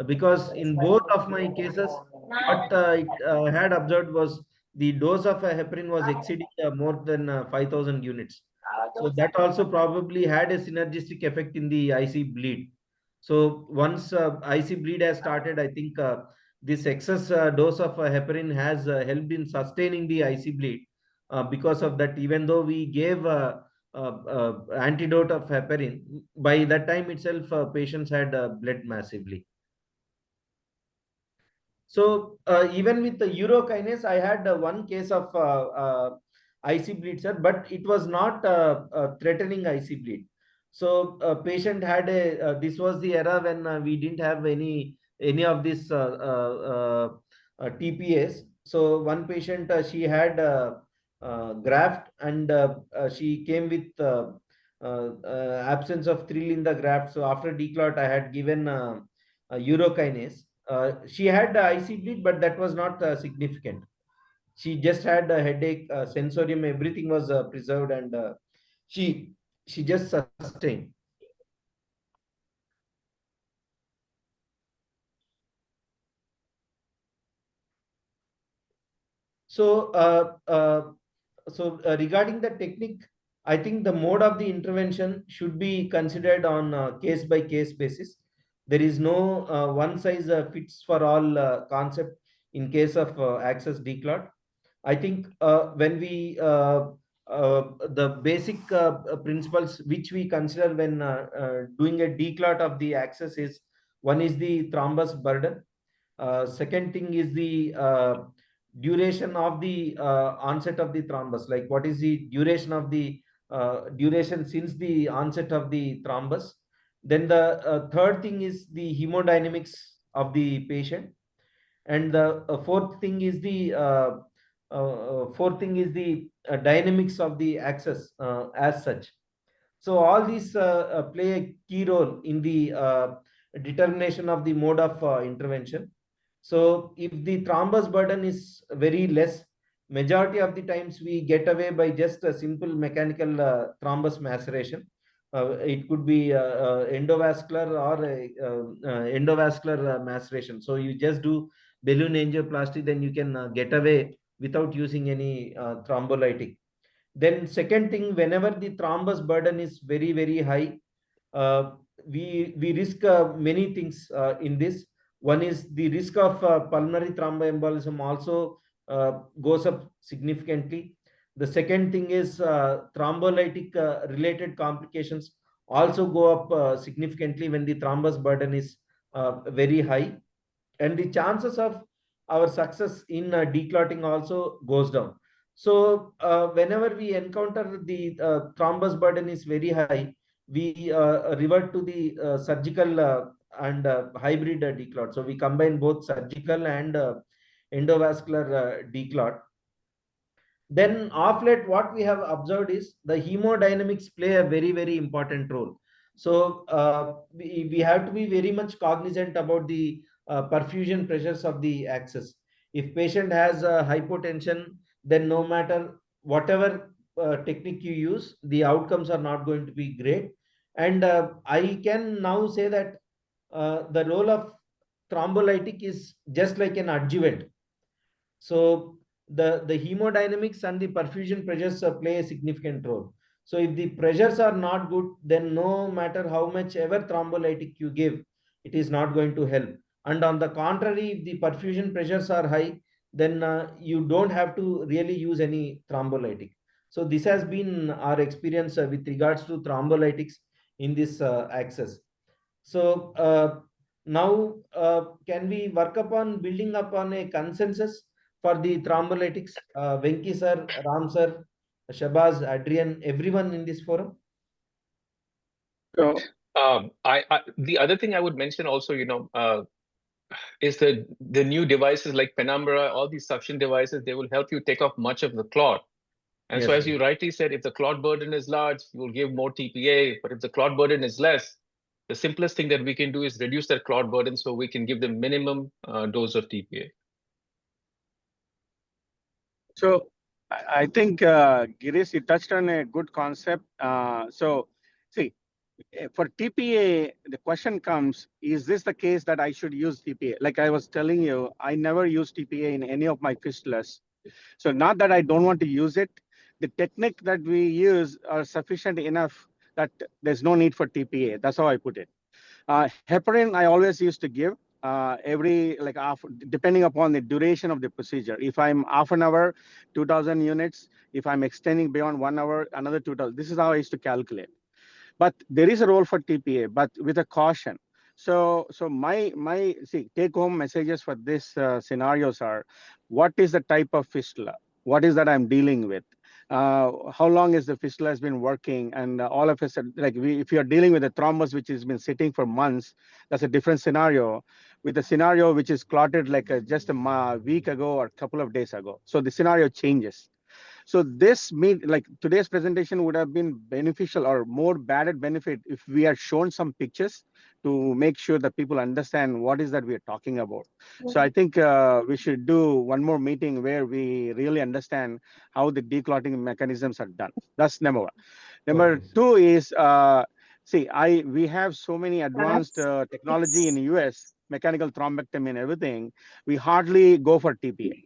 because in both of my cases, what I had observed was the dose of heparin was exceeding more than 5,000 units. So that also probably had a synergistic effect in the IC bleed. So once IC bleed has started, I think this excess dose of heparin has helped in sustaining the IC bleed. Because of that, even though we gave antidote of heparin, by that time itself, patients had bled massively. So even with the urokinase, I had one case of IC bleed, sir, but it was not threatening IC bleed. So patient had this was the era when we didn't have any of this TPAs. So one patient, she had graft, and she came with absence of thrill in the graft. So after declot, I had given urokinase. She had IC bleed, but that was not significant. She just had a headache, sensorium, everything was preserved, and she just sustained. So, regarding the technique, I think the mode of the intervention should be considered on case-by-case basis. There is no one size fits for all concept in case of access declot. I think when we the basic principles which we consider when doing a declot of the access is, one is the thrombus burden. Second thing is the duration of the onset of the thrombus, like what is the duration of the duration since the onset of the thrombus. Then the third thing is the hemodynamics of the patient, and the fourth thing is the dynamics of the access as such. So all these play a key role in the determination of the mode of intervention. So if the thrombus burden is very less, majority of the times we get away by just a simple mechanical thrombus maceration. It could be endovascular or endovascular maceration. So you just do balloon angioplasty, then you can get away without using any thrombolytic. Then second thing, whenever the thrombus burden is very, very high, we risk many things in this. One is the risk of pulmonary thromboembolism also goes up significantly. The second thing is thrombolytic related complications also go up significantly when the thrombus burden is very high, and the chances of our success in declotting also goes down. So whenever we encounter the thrombus burden is very high, we revert to the surgical and hybrid declot. So we combine both surgical and endovascular declot. Then off late, what we have observed is the hemodynamics play a very, very important role. So we have to be very much cognizant about the perfusion pressures of the axis. If patient has hypotension, then no matter whatever technique you use, the outcomes are not going to be great. And I can now say that the role of thrombolytic is just like an adjuvant. So the hemodynamics and the perfusion pressures play a significant role. So if the pressures are not good, then no matter how much ever thrombolytic you give, it is not going to help. And on the contrary, if the perfusion pressures are high, then you don't have to really use any thrombolytic. So this has been our experience with regards to thrombolytics in this axis. So now can we work upon building upon a consensus for the thrombolytics? Venki sir, Ram sir, Shabaz, Adrian, everyone in this forum? So, the other thing I would mention also, is the new devices like Penumbra, all these suction devices, they will help you take off much of the clot. And so, as you rightly said, if the clot burden is large, you will give more TPA. But if the clot burden is less, the simplest thing that we can do is reduce that clot burden so we can give the minimum dose of TPA. So I think Girish, you touched on a good concept. So see, for TPA, the question comes, is this the case that I should use TPA? Like I was telling you, I never use TPA in any of my fistulas. So not that I don't want to use it. The technique that we use are sufficient enough that there's no need for TPA. That's how I put it. Heparin, I always used to give depending upon the duration of the procedure. If I'm half an hour, 2,000 units. If I'm extending beyond 1 hour, another 2,000. This is how I used to calculate. But there is a role for TPA, but with a caution. So my take home messages for this scenarios are: what is the type of fistula? What is that I'm dealing with? How long is the fistula has been working? And all of us, if you're dealing with a thrombus which has been sitting for months, that's a different scenario. With a scenario which is clotted just a week ago or a couple of days ago, so the scenario changes. So this today's presentation would have been beneficial or more added benefit if we had shown some pictures to make sure that people understand what is that we are talking about. So I think we should do one more meeting where we really understand how the declotting mechanisms are done. That's number one. Number two is, we have so many advanced technology in the US, mechanical thrombectomy and everything. We hardly go for TPA.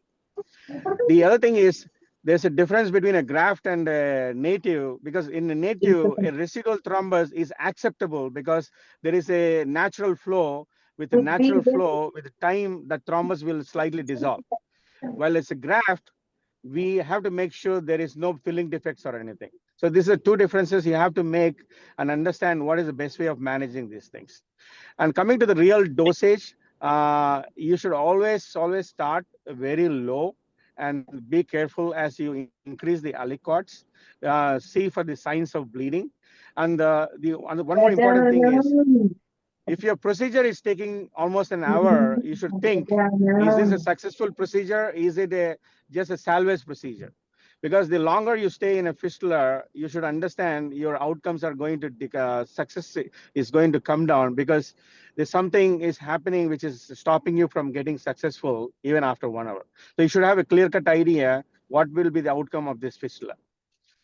The other thing is, there's a difference between a graft and a native, because in the native, a residual thrombus is acceptable because there is a natural flow. With the natural flow, with the time, that thrombus will slightly dissolve. While it's a graft, we have to make sure there is no filling defects or anything. So these are two differences you have to make and understand what is the best way of managing these things. And coming to the real dosage, you should always start very low and be careful as you increase the aliquots. See for the signs of bleeding. And one more important thing is, if your procedure is taking almost an hour, you should think, is this a successful procedure? Is it just a salvage procedure? Because the longer you stay in a fistula, you should understand your outcomes are going to, success is going to come down, because there's something is happening which is stopping you from getting successful even after 1 hour. So you should have a clear-cut idea what will be the outcome of this fistula.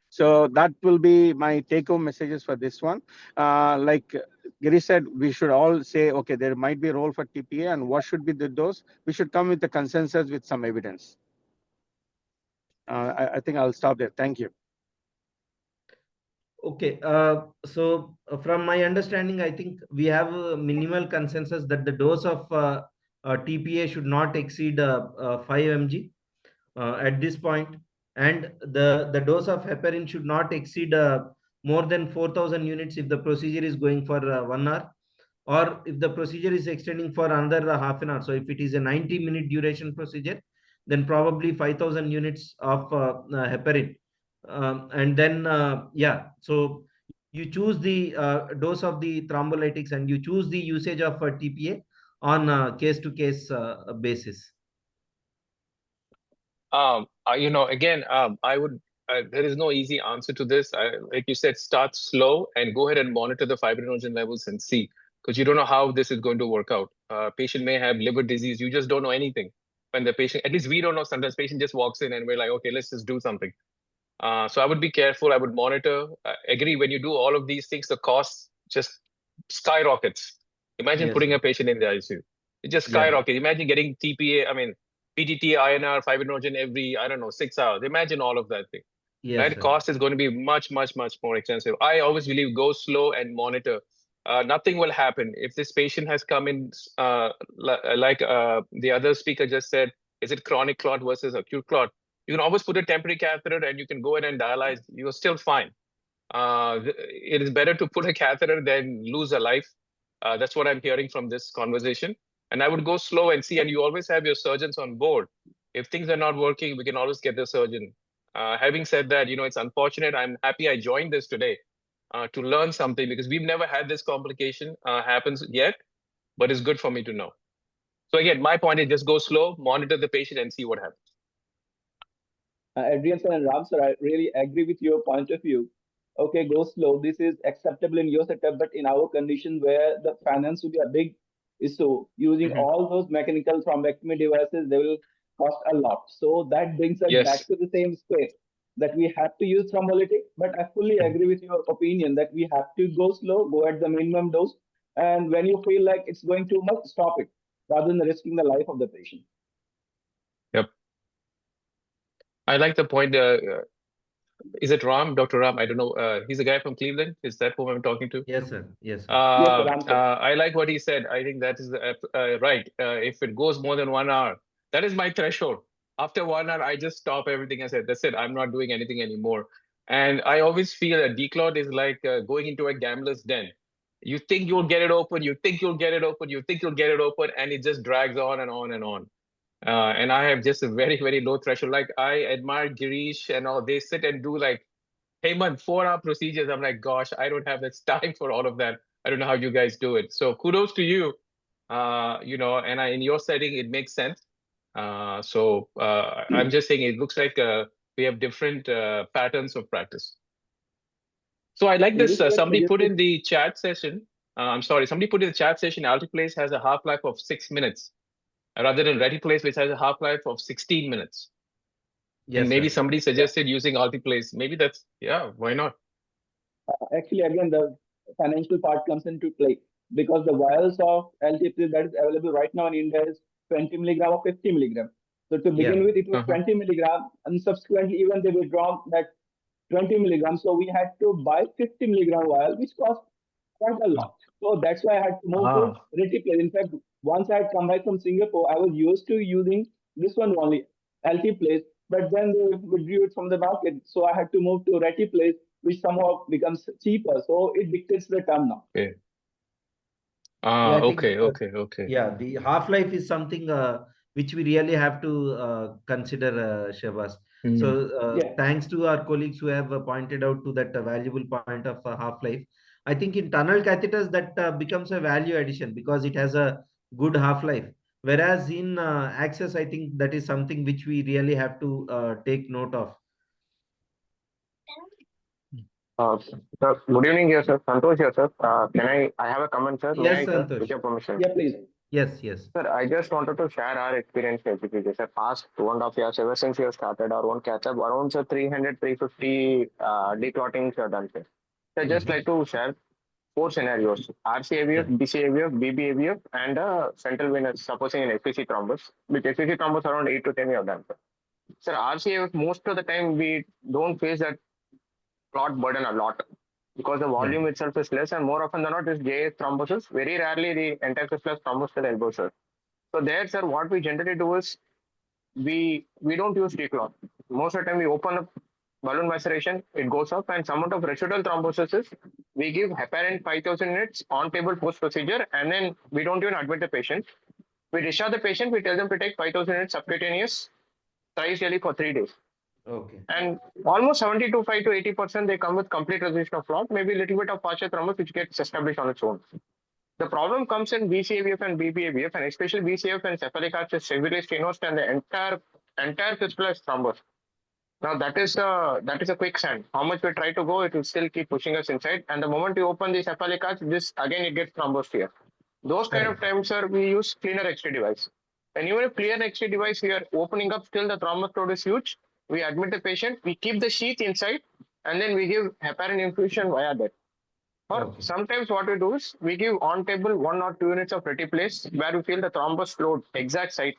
So that will be my take-home messages for this one. Like Girish said, we should all say, okay, there might be a role for TPA, and what should be the dose? We should come with a consensus with some evidence. I think I'll stop there. Thank you. Okay, so from my understanding, I think we have a minimal consensus that the dose of TPA should not exceed 5 mg. at this point, and the dose of heparin should not exceed more than 4,000 units if the procedure is going for 1 hour, or if the procedure is extending for another half an hour. So if it is a 90-minute duration procedure, then probably 5,000 units of heparin. And then, so you choose the dose of the thrombolytics, and you choose the usage of TPA on case-to-case basis. Again, I would, there is no easy answer to this. Like you said, start slow and go ahead and monitor the fibrinogen levels and see, because you don't know how this is going to work out. Patient may have liver disease. You just don't know anything. When the patient, at least we don't know, sometimes patient just walks in and we're like, okay, let's just do something. So I would be careful. I would monitor. Agree, when you do all of these things, the cost just skyrockets. Imagine putting a patient in the ICU. It just skyrockets. Imagine getting TPA, PTT, INR, fibrinogen every, 6 hours. Imagine all of that thing. That cost is going to be much, much, much more expensive. I always believe go slow and monitor. Nothing will happen. If this patient has come in, like the other speaker just said, is it chronic clot versus acute clot? You can always put a temporary catheter and you can go in and dialyze. You're still fine. It is better to put a catheter than lose a life. That's what I'm hearing from this conversation. And I would go slow and see, and you always have your surgeons on board. If things are not working, we can always get the surgeon. Having said that, it's unfortunate. I'm happy I joined this today to learn something, because we've never had this complication happens yet, but it's good for me to know. So again, my point is just go slow, monitor the patient and see what happens. Adrian sir and Ram sir, I really agree with your point of view. Okay, go slow. This is acceptable in your setup, but in our condition where the finance will be a big issue, using all those mechanical thrombectomy devices, they will cost a lot. So that brings us back to the same space that we have to use thrombolytic. But I fully agree with your opinion that we have to go slow, go at the minimum dose, and when you feel like it's going too much, stop it, rather than risking the life of the patient. Yep. I like the point. Is it Ram, Dr. Ram? I don't know. He's a guy from Cleveland. Is that who I'm talking to? Yes, sir. Yes, sir. Yes, sir, I like what he said. I think that is right. If it goes more than 1 hour, that is my threshold. After 1 hour, I just stop everything. I said, that's it. I'm not doing anything anymore. And I always feel that declot is like going into a gambler's den. You think you'll get it open. You think you'll get it open. You think you'll get it open. And it just drags on and on and on. And I have just a very, very low threshold. Like I admire Girish and all. They sit and do like, hey man, 4-hour procedures. I'm like, gosh, I don't have this time for all of that. I don't know how you guys do it. So kudos to you. And in your setting, it makes sense. I'm just saying it looks like we have different patterns of practice. So I like this. Somebody put in the chat session. Somebody put in the chat session, Altiplace has a half-life of 6 minutes, rather than Retiplace, which has a half-life of 16 minutes. Yes, and maybe somebody suggested using Altiplace. Maybe that's, why not? Actually, again, the financial part comes into play, because the vials of Altiplace that is available right now in India is 20 milligram or 50 milligram. So to begin with, it was 20 milligram, and subsequently even they withdrawn that 20 milligrams. So we had to buy 50 milligram vial, which cost quite a lot. So that's why I had to move to Retiplace. In fact, once I had come back from Singapore, I was used to using this one only, Altiplace, but then they withdrew it from the market. So I had to move to Retiplace, which somehow becomes cheaper. So it dictates the term now. Okay. Okay. Yeah, the half-life is something which we really have to consider, Shabas. So thanks to our colleagues who have pointed out to that valuable point of half-life. I think in tunnel catheters that becomes a value addition because it has a good half-life. Whereas in access, I think that is something which we really have to take note of. Sir, good evening, here, sir. Santosh here, sir. I have a comment, sir? Yes, May I, Santosh. sir, with your permission? Yeah, please. Yes. Sir, I just wanted to share our experience basically. Sir, past 2.5 years, ever since we have started our own Cathlab, around 300, 350 declottings are done, sir. So I just like to share 4 scenarios: RCAVF, BCAVF, BBAVF, and central venous, supposing an FCC thrombus. With FCC thrombus, around 8 to 10 we have done, sir. Sir, RCAVF, most of the time we don't face that clot burden a lot because the volume itself is less, and more often than not is JS thrombosis. Very rarely the entire fistula thrombus to the elbow, sir. So there, sir, what we generally do is we don't use declot. Most of the time we open up balloon maceration, it goes up, and some amount of residual thrombosis, we give heparin 5,000 units on table post procedure, and then we don't even admit the patient. We discharge the patient, we tell them to take 5,000 units subcutaneous thrice daily for 3 days. Okay. And almost 75 to 80% they come with complete resolution of clot, maybe a little bit of partial thrombus which gets established on its own. The problem comes in VCAVF and BPAVF, and especially VCAF and cephalic arch is severely stenosed, and the entire fistula is thrombosed. Now that is a quicksand. How much we try to go, it will still keep pushing us inside. And the moment you open the cephalic arch, this again it gets thrombosed here. Those kind of times, sir, we use cleaner XT device. And even if clear XT device, we are opening up, still the thrombus load is huge. We admit the patient, we keep the sheath inside, and then we give heparin infusion via that. Or sometimes what we do is we give on table 1 or 2 units of reticulase where we feel the thrombus load exact site.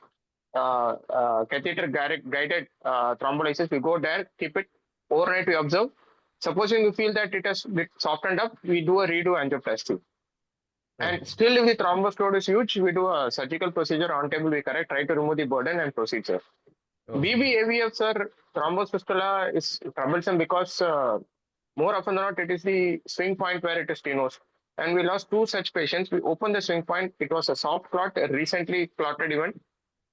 Catheter guided thrombolysis, we go there, keep it overnight, we observe. Supposing we feel that it has softened up, we do a redo angioplasty. And still, if the thrombus load is huge, we do a surgical procedure on table, we correct, try to remove the burden and proceed, sir. BBAVF, sir, thrombus fistula is troublesome because more often than not, it is the swing point where it is stenosed. And we lost 2 such patients. We opened the swing point, it was a soft clot, a recently clotted event,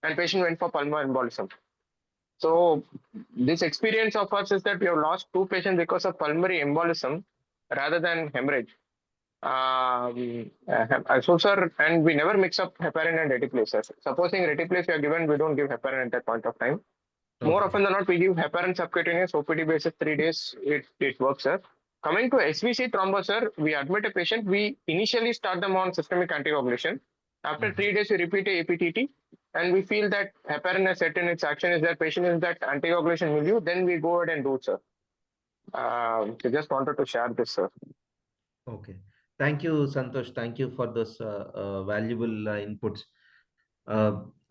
and patient went for pulmonary embolism. So this experience of us is that we have lost 2 patients because of pulmonary embolism rather than hemorrhage. So sir, and we never mix up heparin and reticulase. Supposing reticulase we are given, we don't give heparin at that point of time. More often than not, we give heparin subcutaneous OPD basis 3 days. It works, sir. Coming to SVC thrombus, sir, we admit a patient. We initially start them on systemic anticoagulation. After 3 days, we repeat a APTT, and we feel that heparin has set in its action. Is that patient in that anticoagulation milieu? Then we go ahead and do it, sir. I just wanted to share this, sir. Okay. Thank you, Santosh. Thank you for those valuable inputs.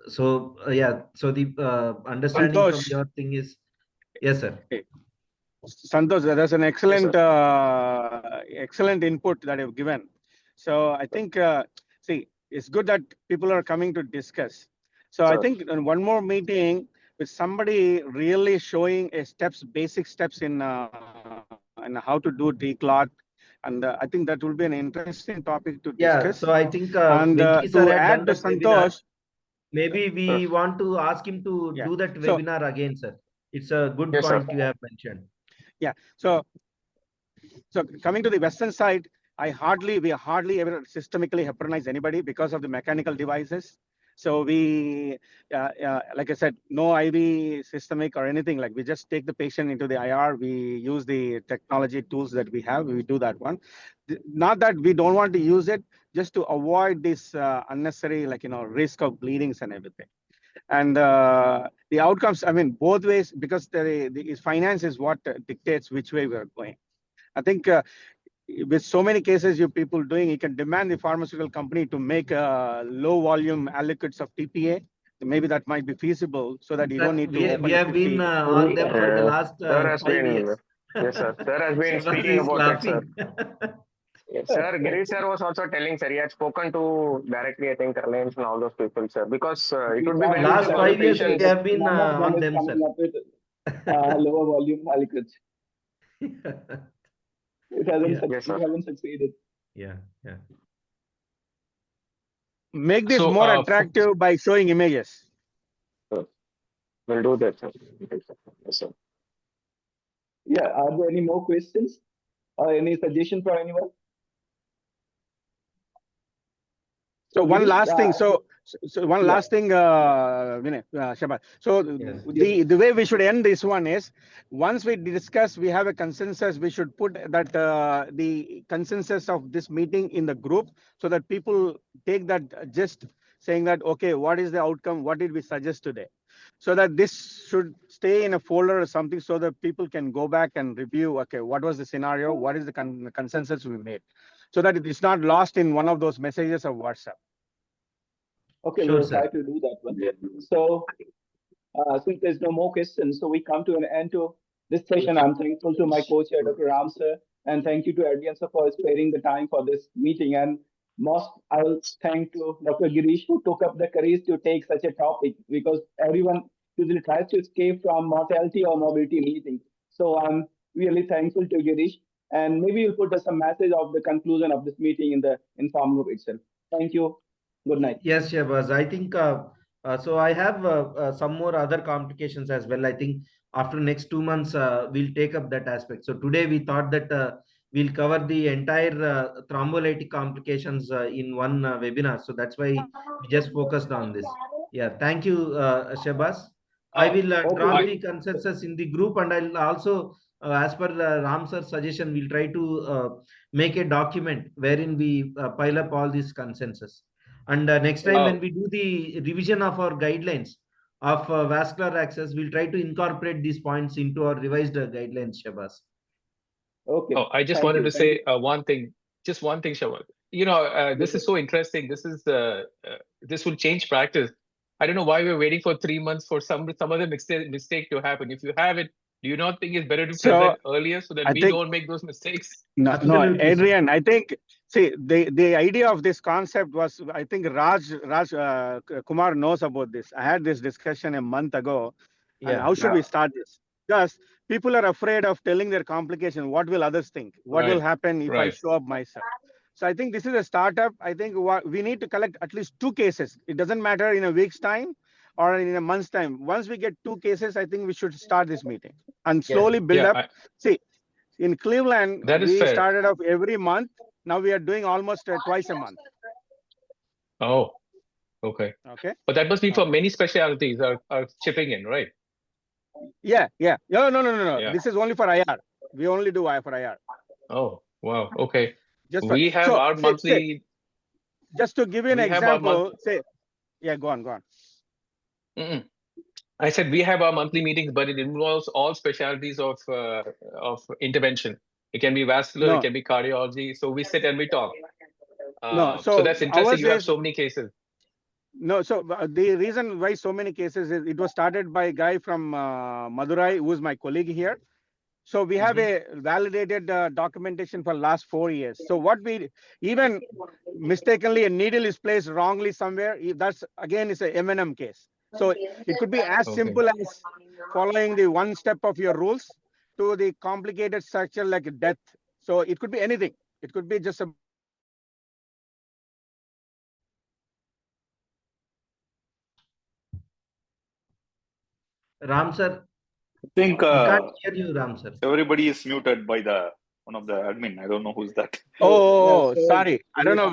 So the understanding Santosh. from your thing is, yes, sir. Okay. Santosh, that's an excellent, excellent input that you've given. So I think, see, it's good that people are coming to discuss. So I think in one more meeting with somebody really showing a basic steps in how to do declot. And I think that will be an interesting topic to discuss. So I think and to add to Santosh, maybe we want to ask him to do that webinar again, sir. It's a good point you have mentioned. Yeah. So coming to the Western side, we hardly ever systemically heparinize anybody because of the mechanical devices. So we, like I said, no IV systemic or anything. Like we just take the patient into the IR. We use the technology tools that we have. We do that one. Not that we don't want to use it, just to avoid this unnecessary, risk of bleedings and everything. And the outcomes, I mean, both ways, because the finance is what dictates which way we're going. I think with so many cases you people doing, you can demand the pharmaceutical company to make low volume aliquots of TPA. Maybe that might be feasible so that you don't need to. We have been on them for the last 5 years. Yes, sir. Sir has been speaking about that, sir. Yes, sir, Girish sir was also telling, sir, he had spoken to directly, I think, Reliance and all those people, sir, because it would be last 5 years we have been on them, sir. Lower volume aliquots. It hasn't succeeded. Yeah. Make this more attractive by showing images. We'll do that, sir. Yes, sir. Yeah, are there any more questions or any suggestions for anyone? So one last thing. So one last thing, Shabbat. So the way we should end this one is, once we discuss, we have a consensus, we should put that the consensus of this meeting in the group so that people take that just saying that, okay, what is the outcome? What did we suggest today? So that this should stay in a folder or something so that people can go back and review, okay, what was the scenario? What is the consensus we made? So that it is not lost in one of those messages of WhatsApp. Okay, sure, we'll try to do that one. So since there's no more questions, so we come to an end to this session. I'm thankful to my co-chair, Dr. Ram sir, and thank you to Adrian sir for sparing the time for this meeting. And most I'll thank to Dr. Girish who took up the courage to take such a topic, because everyone usually tries to escape from mortality or morbidity meetings. So I'm really thankful to Girish, and maybe you'll put some message of the conclusion of this meeting in the Inform group itself. Thank you. Good night. Yes, Shabazz. I think so. I have some more other complications as well. I think after next 2 months, we'll take up that aspect. So today we thought that we'll cover the entire thrombolytic complications in one webinar. So that's why we just focused on this. Yeah, thank you, Shabazz. I will draw the consensus in the group, and I'll also, as per Ram sir's suggestion, we'll try to make a document wherein we pile up all these consensus. And next time when we do the revision of our guidelines of vascular access, we'll try to incorporate these points into our revised guidelines, Shabazz. Okay. Oh, I just wanted to say one thing, just one thing, Shabazz. This is so interesting. This will change practice. I don't know why we're waiting for 3 months for some other mistake to happen. If you have it, do you not think it's better to present earlier so that we don't make those mistakes? No, Adrian, I think, see, the idea of this concept was, I think Raj Kumar knows about this. I had this discussion a month ago. And how should we start this? Because people are afraid of telling their complication. What will others think? What will happen if I show up myself? So I think this is a startup. I think we need to collect at least 2 cases. It doesn't matter in a week's time or in a month's time. Once we get 2 cases, I think we should start this meeting and slowly build up. See, in Cleveland, we started off every month. Now we are doing almost twice a month. Oh, okay. Okay. But that must be for many specialties are chipping in, right? Yeah. No. Yeah. This is only for IR. We only do for IR. Oh, wow. Okay. We have our monthly. Just to give you an example, go on. I said we have our monthly meetings, but it involves all specialties of intervention. It can be vascular, it can be cardiology. So we sit and we talk. So that's interesting. You have so many cases. No, so the reason why so many cases is it was started by a guy from Madurai, who is my colleague here. So we have a validated documentation for last 4 years. So what we even mistakenly a needle is placed wrongly somewhere, that's again is a M&M case. So it could be as simple as following the one step of your rules to the complicated structure like death. So it could be anything. It could be just a Ram sir, I think we can't hear you, Ram sir. Everybody is muted by one of the admin. I don't know who's that. Sorry. I don't know.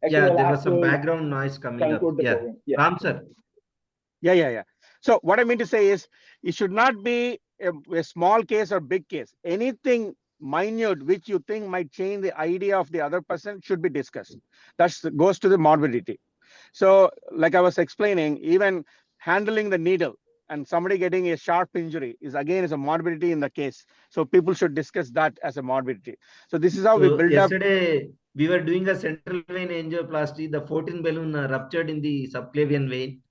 Yeah, there was some background noise coming up. Yeah. Ram sir. Yeah. So what I mean to say is, it should not be a small case or big case. Anything minute which you think might change the idea of the other person should be discussed. That goes to the morbidity. So like I was explaining, even handling the needle and somebody getting a sharp injury is a morbidity in the case. So people should discuss that as a morbidity. So this is how we build up. Yesterday, we were doing a central vein angioplasty. The 14 balloon ruptured in the subclavian vein.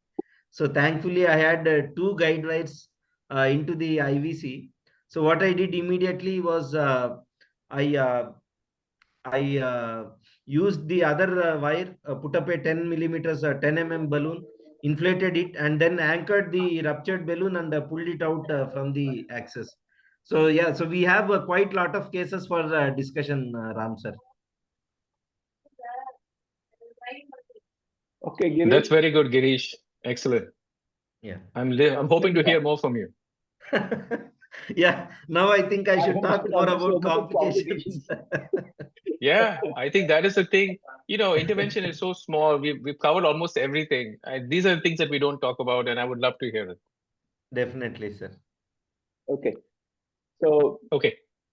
So thankfully, I had 2 guide wires into the IVC. So what I did immediately was I used the other wire, put up a 10 millimeters, 10 mm balloon, inflated it, and then anchored the ruptured balloon and pulled it out from the axis. So yeah, so we have quite a lot of cases for discussion, Ram sir. Okay, Girish. That's very good, Girish. Excellent. Yeah, I'm hoping to hear more from you. Yeah, now I think I should talk more about complications. Yeah, I think that is the thing. Intervention is so small. We've covered almost everything. These are the things that we don't talk about, and I would love to hear it. Definitely, sir. Okay. So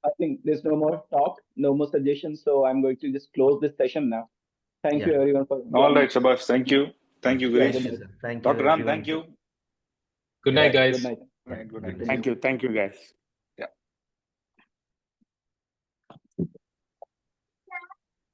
I think there's no more talk, no more suggestions. So I'm going to just close this session now. Thank you everyone for all right, Shabazz. Thank you. Thank you, Girish. Thank you, Dr. Ram, thank you. Good night, guys. Good night. Good night. Thank you, guys.